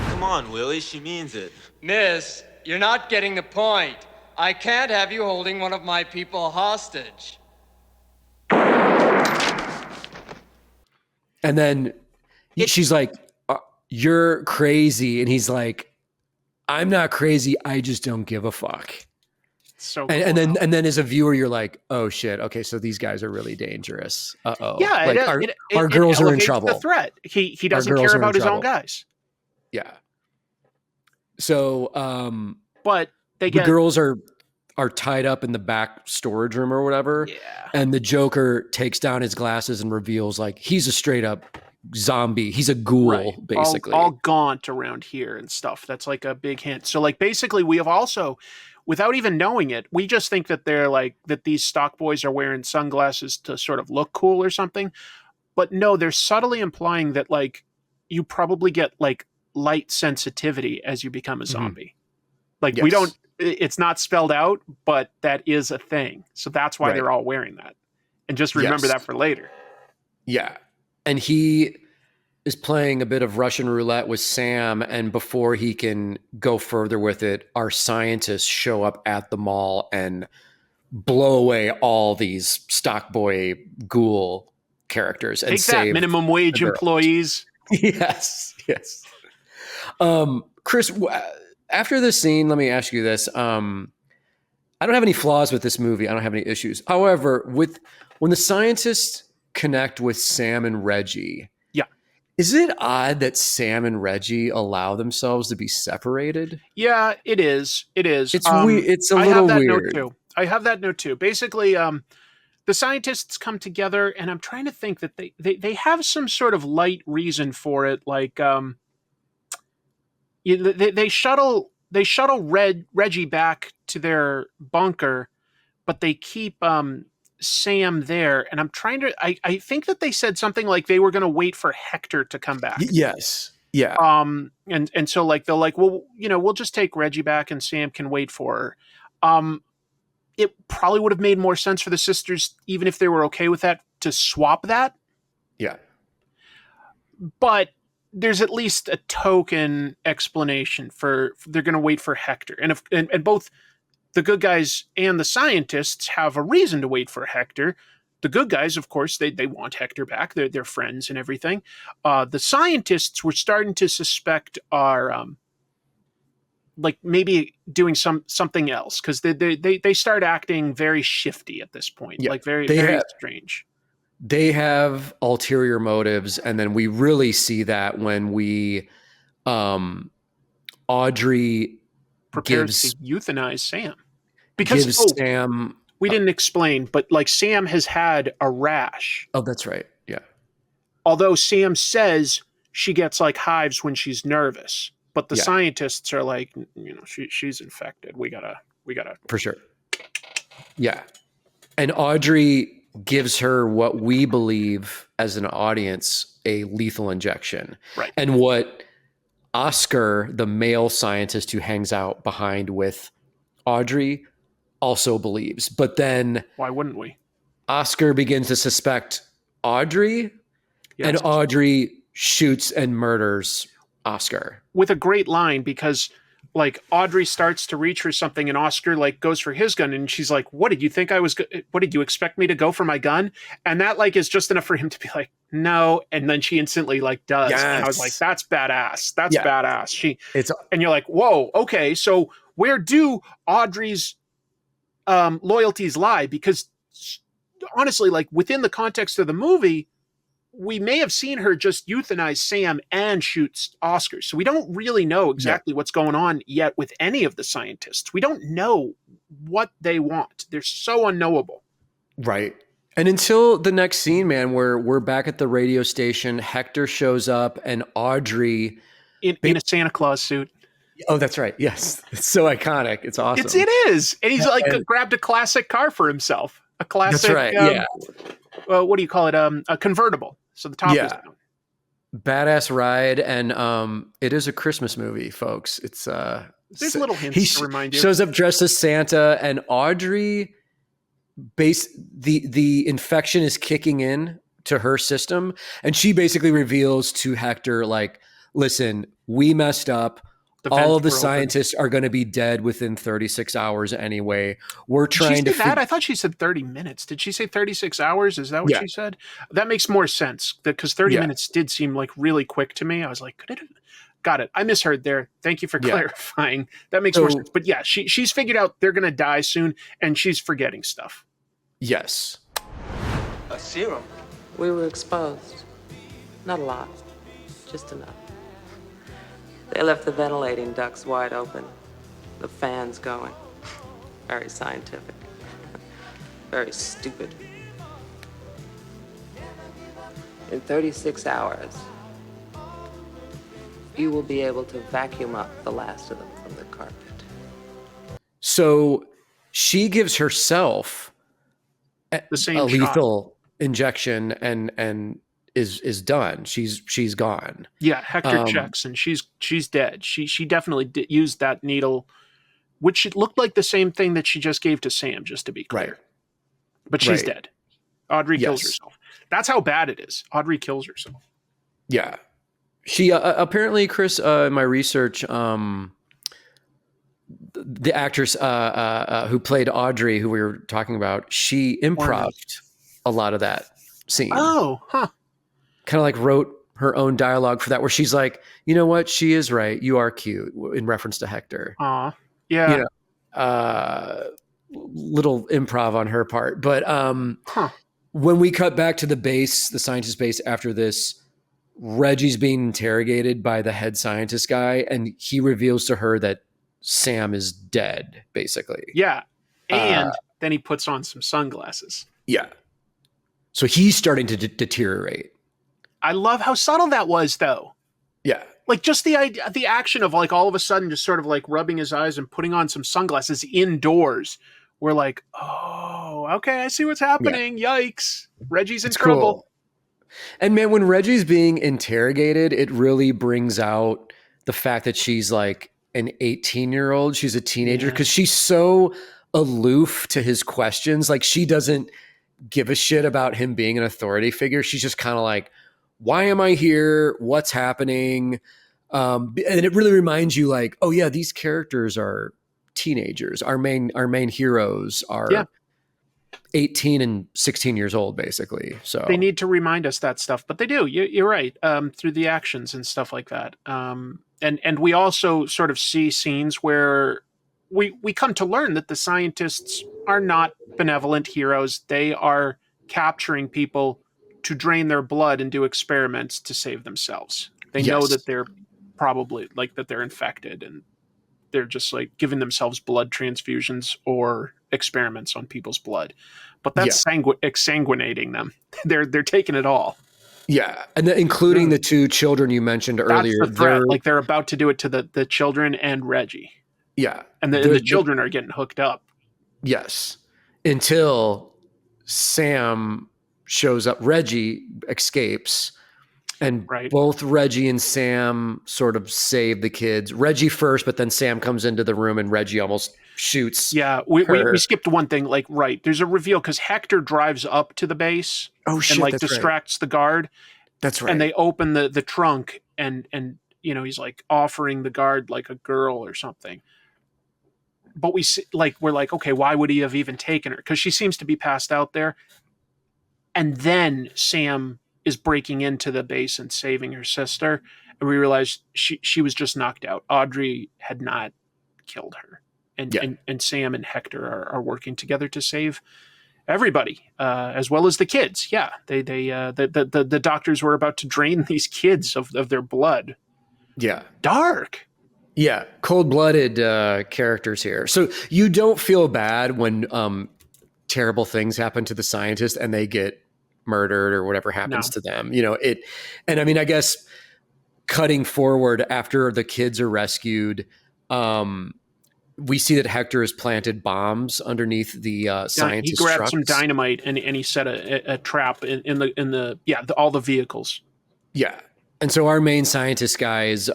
Come on, Willie, she means it. Miss, you're not getting the point. I can't have you holding one of my people hostage. And then she's like, you're crazy. And he's like, I'm not crazy. I just don't give a fuck. So and then as a viewer, you're like, oh shit. Okay. So these guys are really dangerous. Uh-oh. Yeah. Like our girls are in trouble. The threat. He doesn't care about his own guys. Yeah. So, but the girls are tied up in the back storage room or whatever. Yeah. And the Joker takes down his glasses and reveals like he's a straight up zombie. He's a ghoul, basically. All gaunt around here and stuff. That's like a big hint. So like basically we have also, without even knowing it, we just think that they're like that these stock boys are wearing sunglasses to sort of look cool or something. But no, they're subtly implying that like you probably get like light sensitivity as you become a zombie. Like we don't, it's not spelled out, but that is a thing. So that's why they're all wearing that. And just remember that for later. Yeah. And he is playing a bit of Russian roulette with Sam. And before he can go further with it, our scientists show up at the mall and blow away all these stock boy ghoul characters. And take that, minimum wage employees. Yes. Chris, after this scene, let me ask you this. I don't have any flaws with this movie. I don't have any issues. However, when the scientists connect with Sam and Reggie, is it odd that Sam and Reggie allow themselves to be separated? Yeah, it is. It's weird. It's a little weird. I have that note too. Basically, the scientists come together, and I'm trying to think that they have some sort of light reason for it, like they shuttle Reggie back to their bunker, but they keep Sam there. And I'm trying to, I think that they said something like they were going to wait for Hector to come back. Yes. Yeah. And so like, they're like, well, we'll just take Reggie back and Sam can wait for her. It probably would have made more sense for the sisters, even if they were okay with that, to swap that. Yeah. But there's at least a token explanation for they're going to wait for Hector. And both the good guys and the scientists have a reason to wait for Hector. The good guys, of course, they want Hector back. They're friends and everything. The scientists were starting to suspect are like maybe doing something else, because they start acting very shifty at this point, like very strange. They have ulterior motives, and then we really see that when Audrey prepares to euthanize Sam. Because Sam, we didn't explain, but like Sam has had a rash. Oh, that's right. Yeah. Although Sam says she gets like hives when she's nervous, but the scientists are like, she's infected. We gotta for sure. Yeah. And Audrey gives her what we believe as an audience a lethal injection. Right. And what Oscar, the male scientist who hangs out behind with Audrey, also believes. But then why wouldn't we? Oscar begins to suspect Audrey, and Audrey shoots and murders Oscar. With a great line, because like Audrey starts to reach for something and Oscar like goes for his gun and she's like, what did you think I was, what did you expect me to go for my gun? And that like is just enough for him to be like, no. And then she instantly like does. Yes. And I was like, that's badass. That's Yeah. badass. It's and you're like, whoa, okay. So where do Audrey's loyalties lie? Because honestly, like within the context of the movie, we may have seen her just euthanize Sam and shoot Oscar. So we don't really know exactly what's going on yet with any of the scientists. We don't know what they want. They're so unknowable. Right. And until the next scene, man, where we're back at the radio station, Hector shows up and Audrey in a Santa Claus suit. Oh, that's right. Yes. It's so iconic. It's awesome. It is. And he's like grabbed a classic car for himself. A classic. That's right. What do you call it? A convertible. So the top is down. Badass ride. And it is a Christmas movie, folks. It's there's little hints to remind you. Shows up dressed as Santa, and Audrey the infection is kicking in to her system, and she basically reveals to Hector, like, listen, we messed up. All of the scientists are going to be dead within 36 hours anyway. We're trying to. I thought she said 30 minutes. Did she say 36 hours? Is that what she said? That makes more sense because 30 minutes did seem like really quick to me. I was like, could it have? Got it. I misheard there. Thank you for clarifying. That makes more sense. But yeah, she's figured out they're going to die soon, and she's forgetting stuff. Yes. A serum. We were exposed. Not a lot, just enough. They left the ventilating ducts wide open, the fans going. Very scientific. Very stupid. In 36 hours, you will be able to vacuum up the last of them from the carpet. So she gives herself the same a lethal injection and is done. She's gone. Yeah, Hector checks and she's dead. She definitely used that needle, which looked like the same thing that she just gave to Sam, just to be clear. Right. But she's dead. Audrey kills herself. That's how bad it is. Audrey kills herself. Yeah. She apparently, Chris, in my research, the actress who played Audrey, who we were talking about, she improv'd a lot of that scene. Oh, huh. Kind of like wrote her own dialogue for that, where she's like, you know what? She is right. You are cute, in reference to Hector. Aw. Yeah. You know, little improv on her part. But when we cut back to the base, the scientist base after this, Reggie's being interrogated by the head scientist guy, and he reveals to her that Sam is dead, basically. Yeah. And then he puts on some sunglasses. Yeah. So he's starting to deteriorate. I love how subtle that was, though. Yeah. Like just the idea, the action of like all of a sudden just sort of like rubbing his eyes and putting on some sunglasses indoors. We're like, oh, okay, I see what's happening. Yeah. Yikes. Reggie's in trouble. Cool. And man, when Reggie's being interrogated, it really brings out the fact that she's like an 18-year-old. She's a teenager because she's so aloof to his questions. Like she doesn't give a shit about him being an authority figure. She's just kind of like, why am I here? What's happening? And it really reminds you like, oh yeah, these characters are teenagers. Our main heroes are 18 and 16 years old, basically. So they need to remind us that stuff, but they do. You're right. Through the actions and stuff like that. And we also sort of see scenes where we come to learn that the scientists are not benevolent heroes. They are capturing people to drain their blood and do experiments to save themselves. They know that they're probably like that they're infected and they're just like giving themselves blood transfusions or experiments on people's blood. But that's exsanguinating them. They're taking it all. Yeah. And including the two children you mentioned earlier. That's the threat. Like they're about to do it to the children and Reggie. Yeah. And the children are getting hooked up. Yes. Until Sam shows up. Reggie escapes, and Right. both Reggie and Sam sort of save the kids. Reggie first, but then Sam comes into the room and Reggie almost shoots. Yeah, we her. skipped one thing. Like, right, there's a reveal because Hector drives up to the base Oh shit! and like That's right. distracts the guard. That's right. And they open the trunk and you know, he's like offering the guard like a girl or something. But we're like, okay, why would he have even taken her? Because she seems to be passed out there. And then Sam is breaking into the base and saving her sister, and we realize she was just knocked out. Audrey had not killed her, and Sam and Hector are working together to save everybody, as well as the kids. Yeah, the doctors were about to drain these kids of their blood. Yeah, dark. Yeah, cold-blooded characters here. So you don't feel bad when terrible things happen to the scientist and they get murdered or whatever happens to them. You know, it. And I mean, I guess cutting forward after the kids are rescued, we see that Hector has planted bombs underneath the scientist he grabbed trucks. some dynamite and he set a trap in the all the vehicles. Yeah, and so our main scientist guys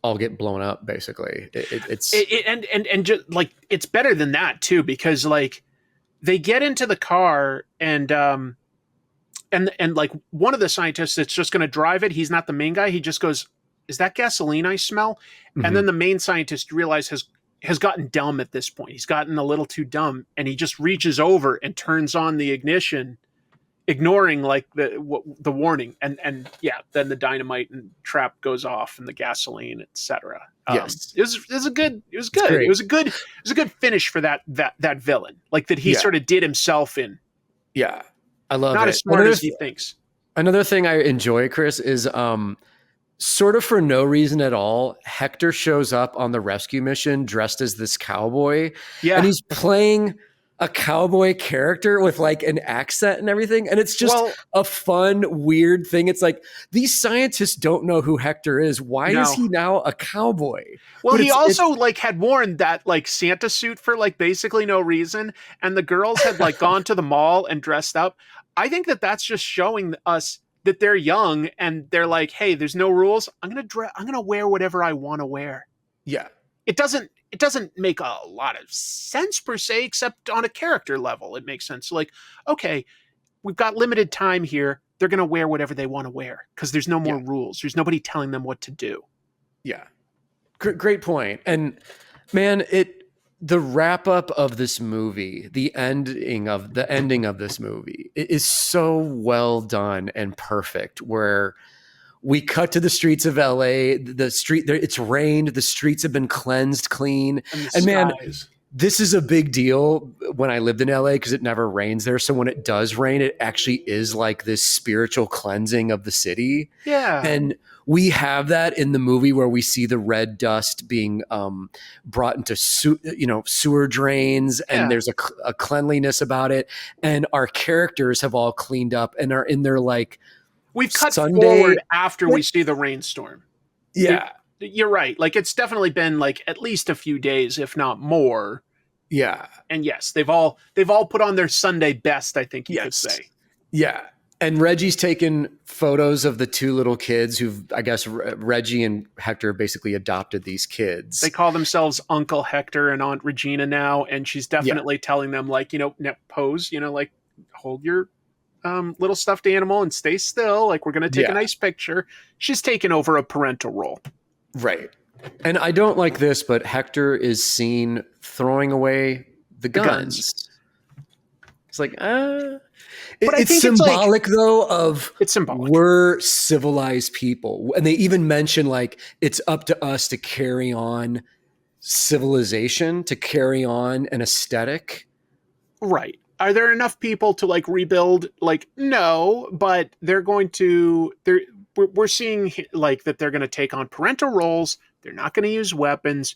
all get blown up. Basically, it's just like it's better than that too, because like they get into the car and like one of the scientists that's just going to drive it, he's not the main guy. He just goes, "Is that gasoline I smell?" Mm-hmm. And then the main scientist realizes has gotten dumb at this point. He's gotten a little too dumb, and he just reaches over and turns on the ignition, ignoring like the warning. And yeah, then the dynamite and trap goes off, and the gasoline, etc. Yes, it was good. It was a good finish for that villain, like that he sort of did himself in. Yeah, I love not it. as smart as he thinks. Another thing I enjoy, Chris, is sort of for no reason at all, Hector shows up on the rescue mission dressed as this cowboy. Yeah. And he's playing a cowboy character with like an accent and everything. And it's just a fun, weird thing. It's like, these scientists don't know who Hector is. Why is he now a cowboy? Well, he also like had worn that like Santa suit for like basically no reason. And the girls had like gone to the mall and dressed up. I think that's just showing us that they're young and they're like, hey, there's no rules. I'm gonna wear whatever I want to wear. Yeah. It doesn't make a lot of sense per se, except on a character level. It makes sense. Like, okay, we've got limited time here. They're gonna wear whatever they want to wear because there's no more rules. There's nobody telling them what to do. Yeah. Great point. And man, the wrap up of this movie, the ending of this movie, it is so well done and perfect. Where we cut to the streets of LA, it's rained, the streets have been cleansed clean, and man, this is a big deal when I lived in LA because it never rains there. So when it does rain, it actually is like this spiritual cleansing of the city. Yeah, and we have that in the movie where we see the red dust being brought into sewer drains, and there's a cleanliness about it, and our characters have all cleaned up and are in their like we've cut Sunday forward after we see the rainstorm. Yeah, you're right. Like it's definitely been like at least a few days, if not more. Yeah, and yes, they've all put on their Sunday best. I think you could say. Yeah. And Reggie's taken photos of the two little kids who've, I guess, Reggie and Hector basically adopted these kids. They call themselves Uncle Hector and Aunt Regina now. And she's definitely telling them like, pose, like hold your little stuffed animal and stay still. Like we're going to take a nice picture. She's taken over a parental role. Right. And I don't like this, but Hector is seen throwing away the guns. It's like, it's symbolic though of it's symbolic. We're civilized people. And they even mention like it's up to us to carry on civilization, to carry on an aesthetic. Right. Are there enough people to like rebuild? Like, no, but we're seeing like that they're going to take on parental roles. They're not going to use weapons.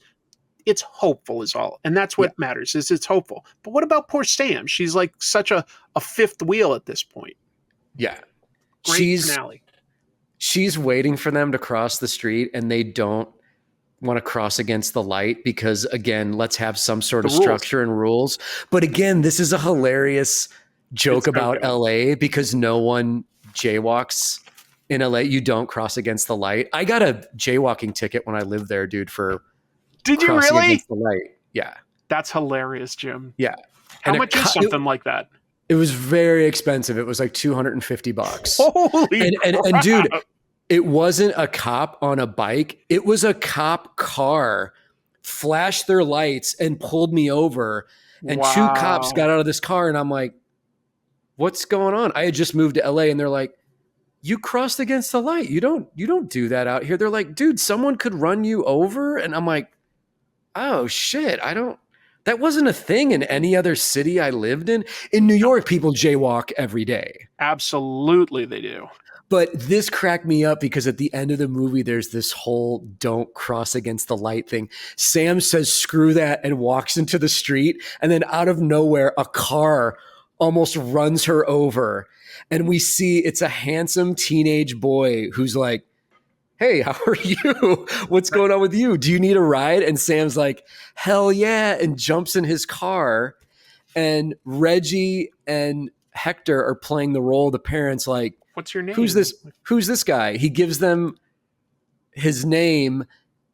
It's hopeful is all. And that's what matters is it's hopeful. But what about poor Sam? She's like such a fifth wheel at this point. Yeah. Great finale. She's waiting for them to cross the street and they don't want to cross against the light because again, let's have some sort of structure and rules. But again, this is a hilarious joke It's so about good. LA because no one jaywalks in LA. You don't cross against the light. I got a jaywalking ticket when I lived there, dude, for Did you crossing really? against the light. Yeah. That's hilarious, Jim. Yeah. How And much is something like that? It was very expensive. It was like $250. Holy and dude, it wasn't a cop on a bike. It was a cop car flashed their lights and pulled me over. And two cops got out of this car and I'm like, what's going on? I had just moved to LA and they're like, you crossed against the light. You don't do that out here. They're like, dude, someone could run you over. And I'm like, oh shit. That wasn't a thing in any other city I lived in. In New York, people jaywalk every day. Absolutely, they do. But this cracked me up because at the end of the movie, there's this whole don't cross against the light thing. Sam says, screw that, and walks into the street. And then out of nowhere, a car almost runs her over. And we see it's a handsome teenage boy who's like, hey, how are you? What's going on with you? Do you need a ride? And Sam's like, hell yeah, and jumps in his car. And Reggie and Hector are playing the role of the parents like, what's your name? Who's this guy? He gives them his name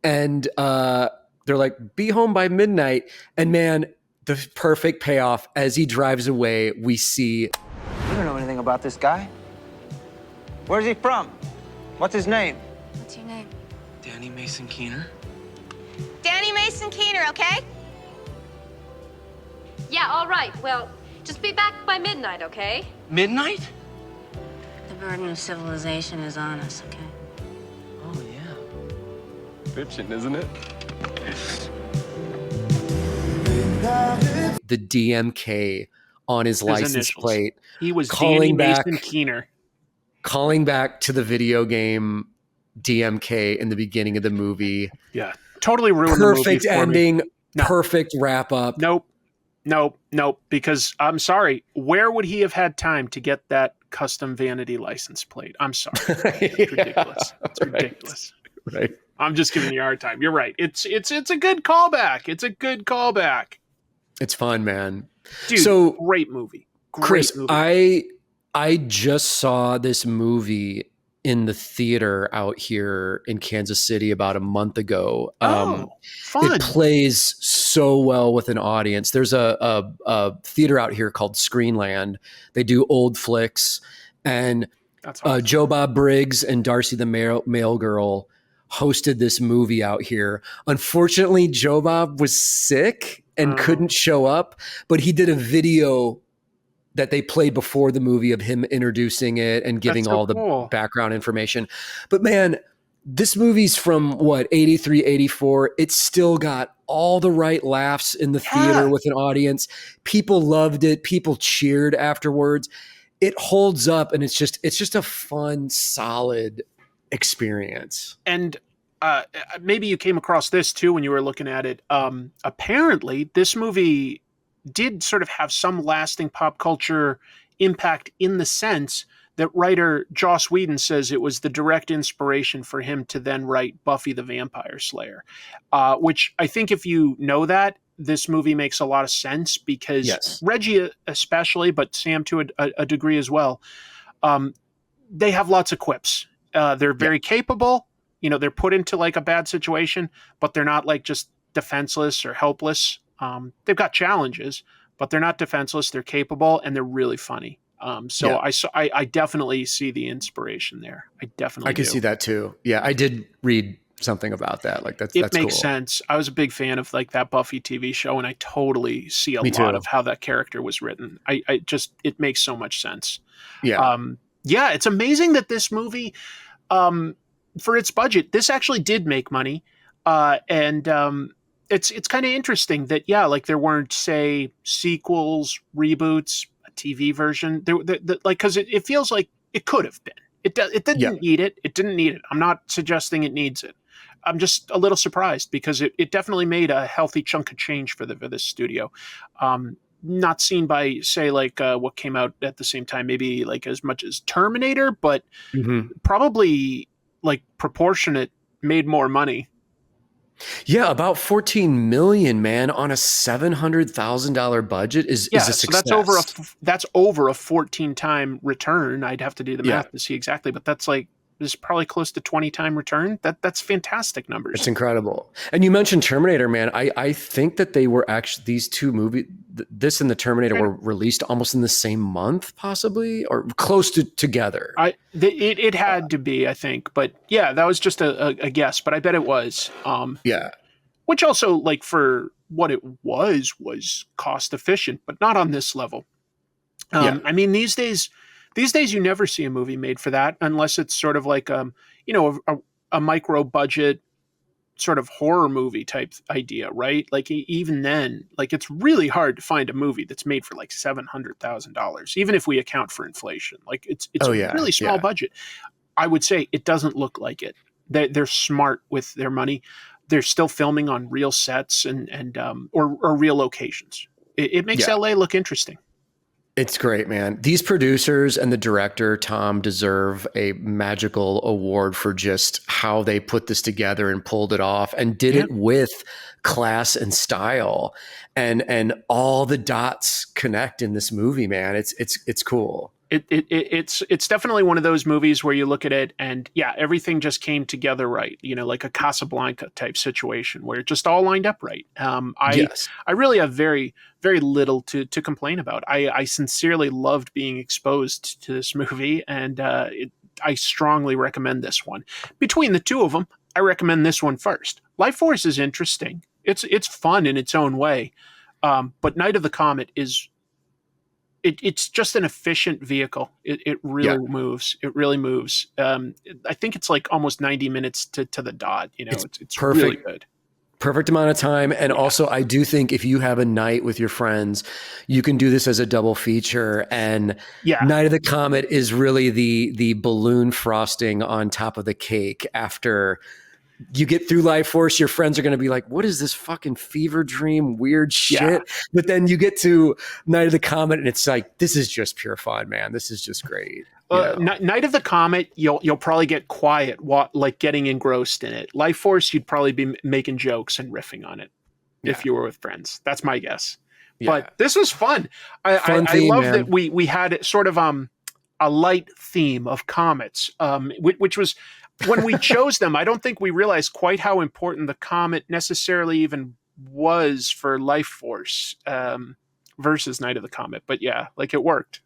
and they're like, be home by midnight. And man, the perfect payoff as he drives away, we see. You don't know anything about this guy. Where's he from? What's his name? What's your name? Danny Mason Keener. Danny Mason Keener, okay? Yeah, all right. Well, just be back by midnight, okay? Midnight? The burden of civilization is on us, okay? Oh, yeah. Bitchin', isn't it? The DMK on his license initials. plate. He was calling Danny back, Mason Keener. Calling back to the video game DMK in the beginning of the movie. Yeah. Totally ruined the movie Perfect for ending, me. No. perfect wrap up. Nope. Because I'm sorry. Where would he have had time to get that custom vanity license plate? I'm sorry. It's ridiculous. It's ridiculous. Right. I'm just giving you a hard time. You're right. It's a good callback. It's a good callback. It's fun, man. Dude, so great movie. Great Chris, movie. I just saw this movie in the theater out here in Kansas City about a month ago. Fun. It plays so well with an audience. There's a theater out here called Screenland. They do old flicks, and That's awesome. Joe Bob Briggs and Darcy the Mail Girl hosted this movie out here. Unfortunately, Joe Bob was sick and couldn't show up, but he did a video that they played before the movie of him introducing it and giving That's so all the cool. background information. But man, this movie's from what, 83, 84. It's still got all the right laughs in the theater with an audience. People loved it. People cheered afterwards. It holds up, and it's just a fun, solid experience. And maybe you came across this too when you were looking at it. Apparently, this movie did sort of have some lasting pop culture impact in the sense that writer Joss Whedon says it was the direct inspiration for him to then write Buffy the Vampire Slayer, which I think if you know that, this movie makes a lot of sense because Reggie especially, but Sam to a degree as well, they have lots of quips. They're very capable. You know, they're put into like a bad situation, but they're not like just defenseless or helpless. They've got challenges, but they're not defenseless. They're capable and they're really funny. I definitely see the inspiration there. I can see that too. Yeah, I did read something about that. Like that's makes cool. sense. I was a big fan of like that Buffy TV show, and I totally see a lot of how that character was written. It makes so much sense. Yeah. It's amazing that this movie, for its budget, this actually did make money. It's kind of interesting that, like there weren't, say, sequels, reboots, a TV version. Because it feels like it could have been. It didn't need it. It didn't need it. I'm not suggesting it needs it. I'm just a little surprised because it definitely made a healthy chunk of change for this studio. Not seen by, say, like what came out at the same time, maybe like as much as Terminator, but probably like proportionate, made more money. Yeah, about 14 million, man, on a $700,000 budget is a success. So that's over a 14-time return. I'd have to do the math to see exactly, but that's like this is probably close to 20-time return. That's fantastic numbers. It's incredible. And you mentioned Terminator, man. I think that they were actually these two movies, this and the Terminator, were released almost in the same month, possibly, or close to together. It had to be, I think, but yeah, that was just a guess, but I bet it was. Yeah. Which also, like, for what it was cost efficient, but not on this level. I mean, these days you never see a movie made for that unless it's sort of like a micro budget sort of horror movie type idea, right? Like even then, like it's really hard to find a movie that's made for like $700,000, even if we account for inflation. Like it's really small budget. I would say it doesn't look like it. They're smart with their money. They're still filming on real sets or real locations. It makes LA look interesting. It's great, man. These producers and the director, Tom, deserve a magical award for just how they put this together and pulled it off and did it with class and style. And all the dots connect in this movie, man. It's cool. It's definitely one of those movies where you look at it and everything just came together right. You know, like a Casablanca type situation where it just all lined up right. I really have very, very little to complain about. I sincerely loved being exposed to this movie, and I strongly recommend this one. Between the two of them, I recommend this one first. Lifeforce is interesting. It's fun in its own way, but Night of the Comet is. It's just an efficient vehicle. It really moves. It really moves. I think it's like almost 90 minutes to the dot. You know, it's perfect. Really good. Perfect amount of time. And also, I do think if you have a night with your friends, you can do this as a double feature. And Night of the Comet is really the balloon frosting on top of the cake after you get through Lifeforce. Your friends are going to be like, what is this fucking fever dream weird shit? But then you get to Night of the Comet and it's like, this is just pure fun, man. This is just great. Night of the Comet, you'll probably get quiet, like getting engrossed in it. Lifeforce, you'd probably be making jokes and riffing on it if you were with friends. That's my guess. But this was fun. I love that we had sort of a light theme of comets, which was when we chose them. I don't think we realized quite how important the comet necessarily even was for Lifeforce versus Night of the Comet. But like it worked.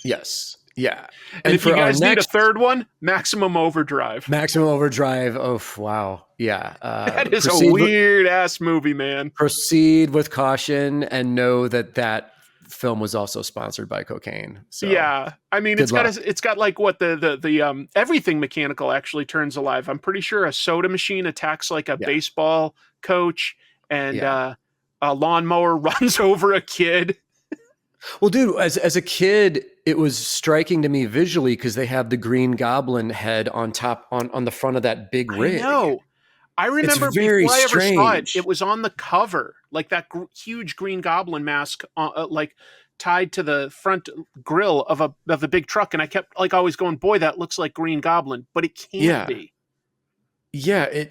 Yes. Yeah. And if you guys need a third one, Maximum Overdrive. Maximum Overdrive. Oh, wow. Yeah. That is a weird ass movie, man. Proceed with caution and know that film was also sponsored by cocaine. So I mean, it's got like what the everything mechanical actually turns alive. I'm pretty sure a soda machine attacks like a baseball coach, and a lawnmower runs over a kid. Well, dude, as a kid, it was striking to me visually because they have the Green Goblin head on top on the front of that big rig. I remember before I ever saw it, it was on the cover, like that huge Green Goblin mask, like tied to the front grill of a big truck, and I kept like always going, "Boy, that looks like Green Goblin," but it can't be. Yeah,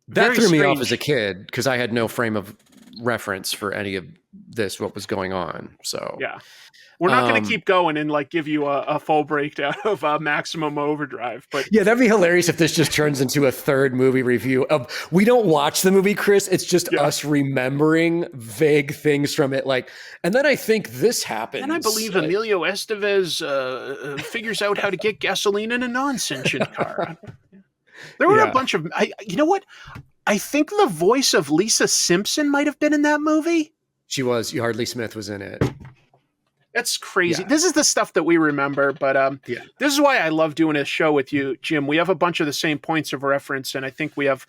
that threw me off as a kid because I had no frame of reference for any of this, what was going on. So we're not going to keep going and like give you a full breakdown of Maximum Overdrive, but that'd be hilarious if this just turns into a third movie review of, we don't watch the movie, Chris, it's just us remembering vague things from it, like, and then I think this happens, and I believe Emilio Estevez figures out how to get gasoline in a non-sentient car. There were a bunch of you know what, I think the voice of Lisa Simpson might have been in that movie. She was. Yardley Smith was in it. That's crazy. This is the stuff that we remember, but this is why I love doing a show with you, Jim. We have a bunch of the same points of reference, and I think we have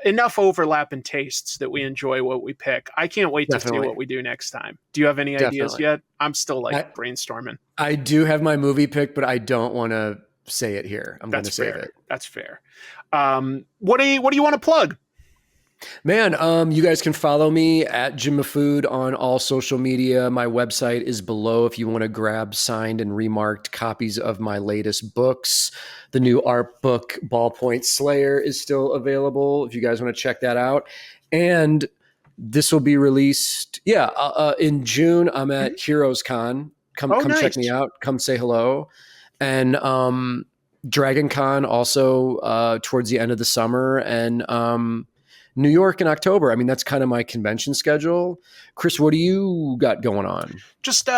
enough overlap in tastes that we enjoy what we pick. I can't wait to see what we do next time. Do you have any ideas yet? I'm still brainstorming. I do have my movie pick, but I don't want to say it here. I'm going to save it. That's fair. What do you want to plug? Man, you guys can follow me at Jim Food on all social media. My website is below if you want to grab signed and remarked copies of my latest books. The new art book, Ballpoint Slayer, is still available if you guys want to check that out. And this will be released, in June. I'm at Heroes Con. Come check me out. Come say hello. And Dragon Con also towards the end of the summer, and New York in October. I mean, that's kind of my convention schedule. Chris, what do you got going on? Just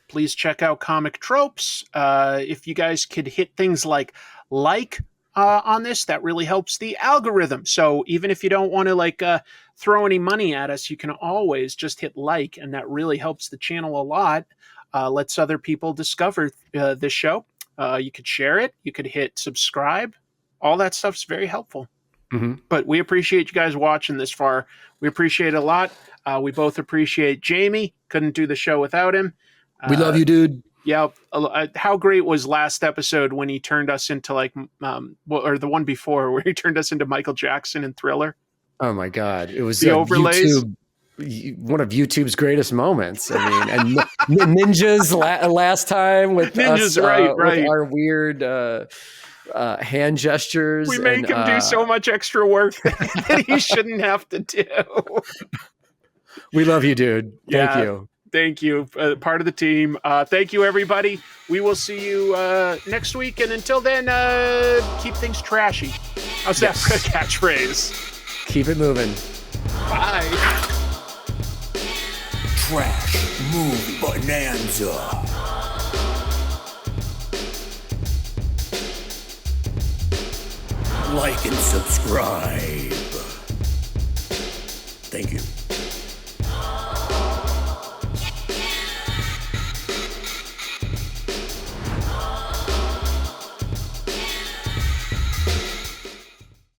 please check out Comic Tropes. If you guys could hit things like on this, that really helps the algorithm. So even if you don't want to throw any money at us, you can always just hit like, and that really helps the channel a lot. Lets other people discover this show. You could share it. You could hit subscribe. All that stuff's very helpful. Mm-hmm. But we appreciate you guys watching this far. We appreciate it a lot. We both appreciate Jamie. Couldn't do the show without him. We love you, dude. Yeah. How great was last episode when he turned us into or the one before where he turned us into Michael Jackson in Thriller? Oh my God. It was the overlays. One of YouTube's greatest moments. I mean, and Ninjas last time with Ninjas, us, right. with our weird hand gestures. We make him do so much extra work that he shouldn't have to do. We love you, dude. Thank you. Thank you. Part of the team. Thank you, everybody. We will see you next week. And until then, keep things trashy. How's that for a catchphrase? Keep it moving. Bye. Trash Movie Bonanza. Like and subscribe. Thank you.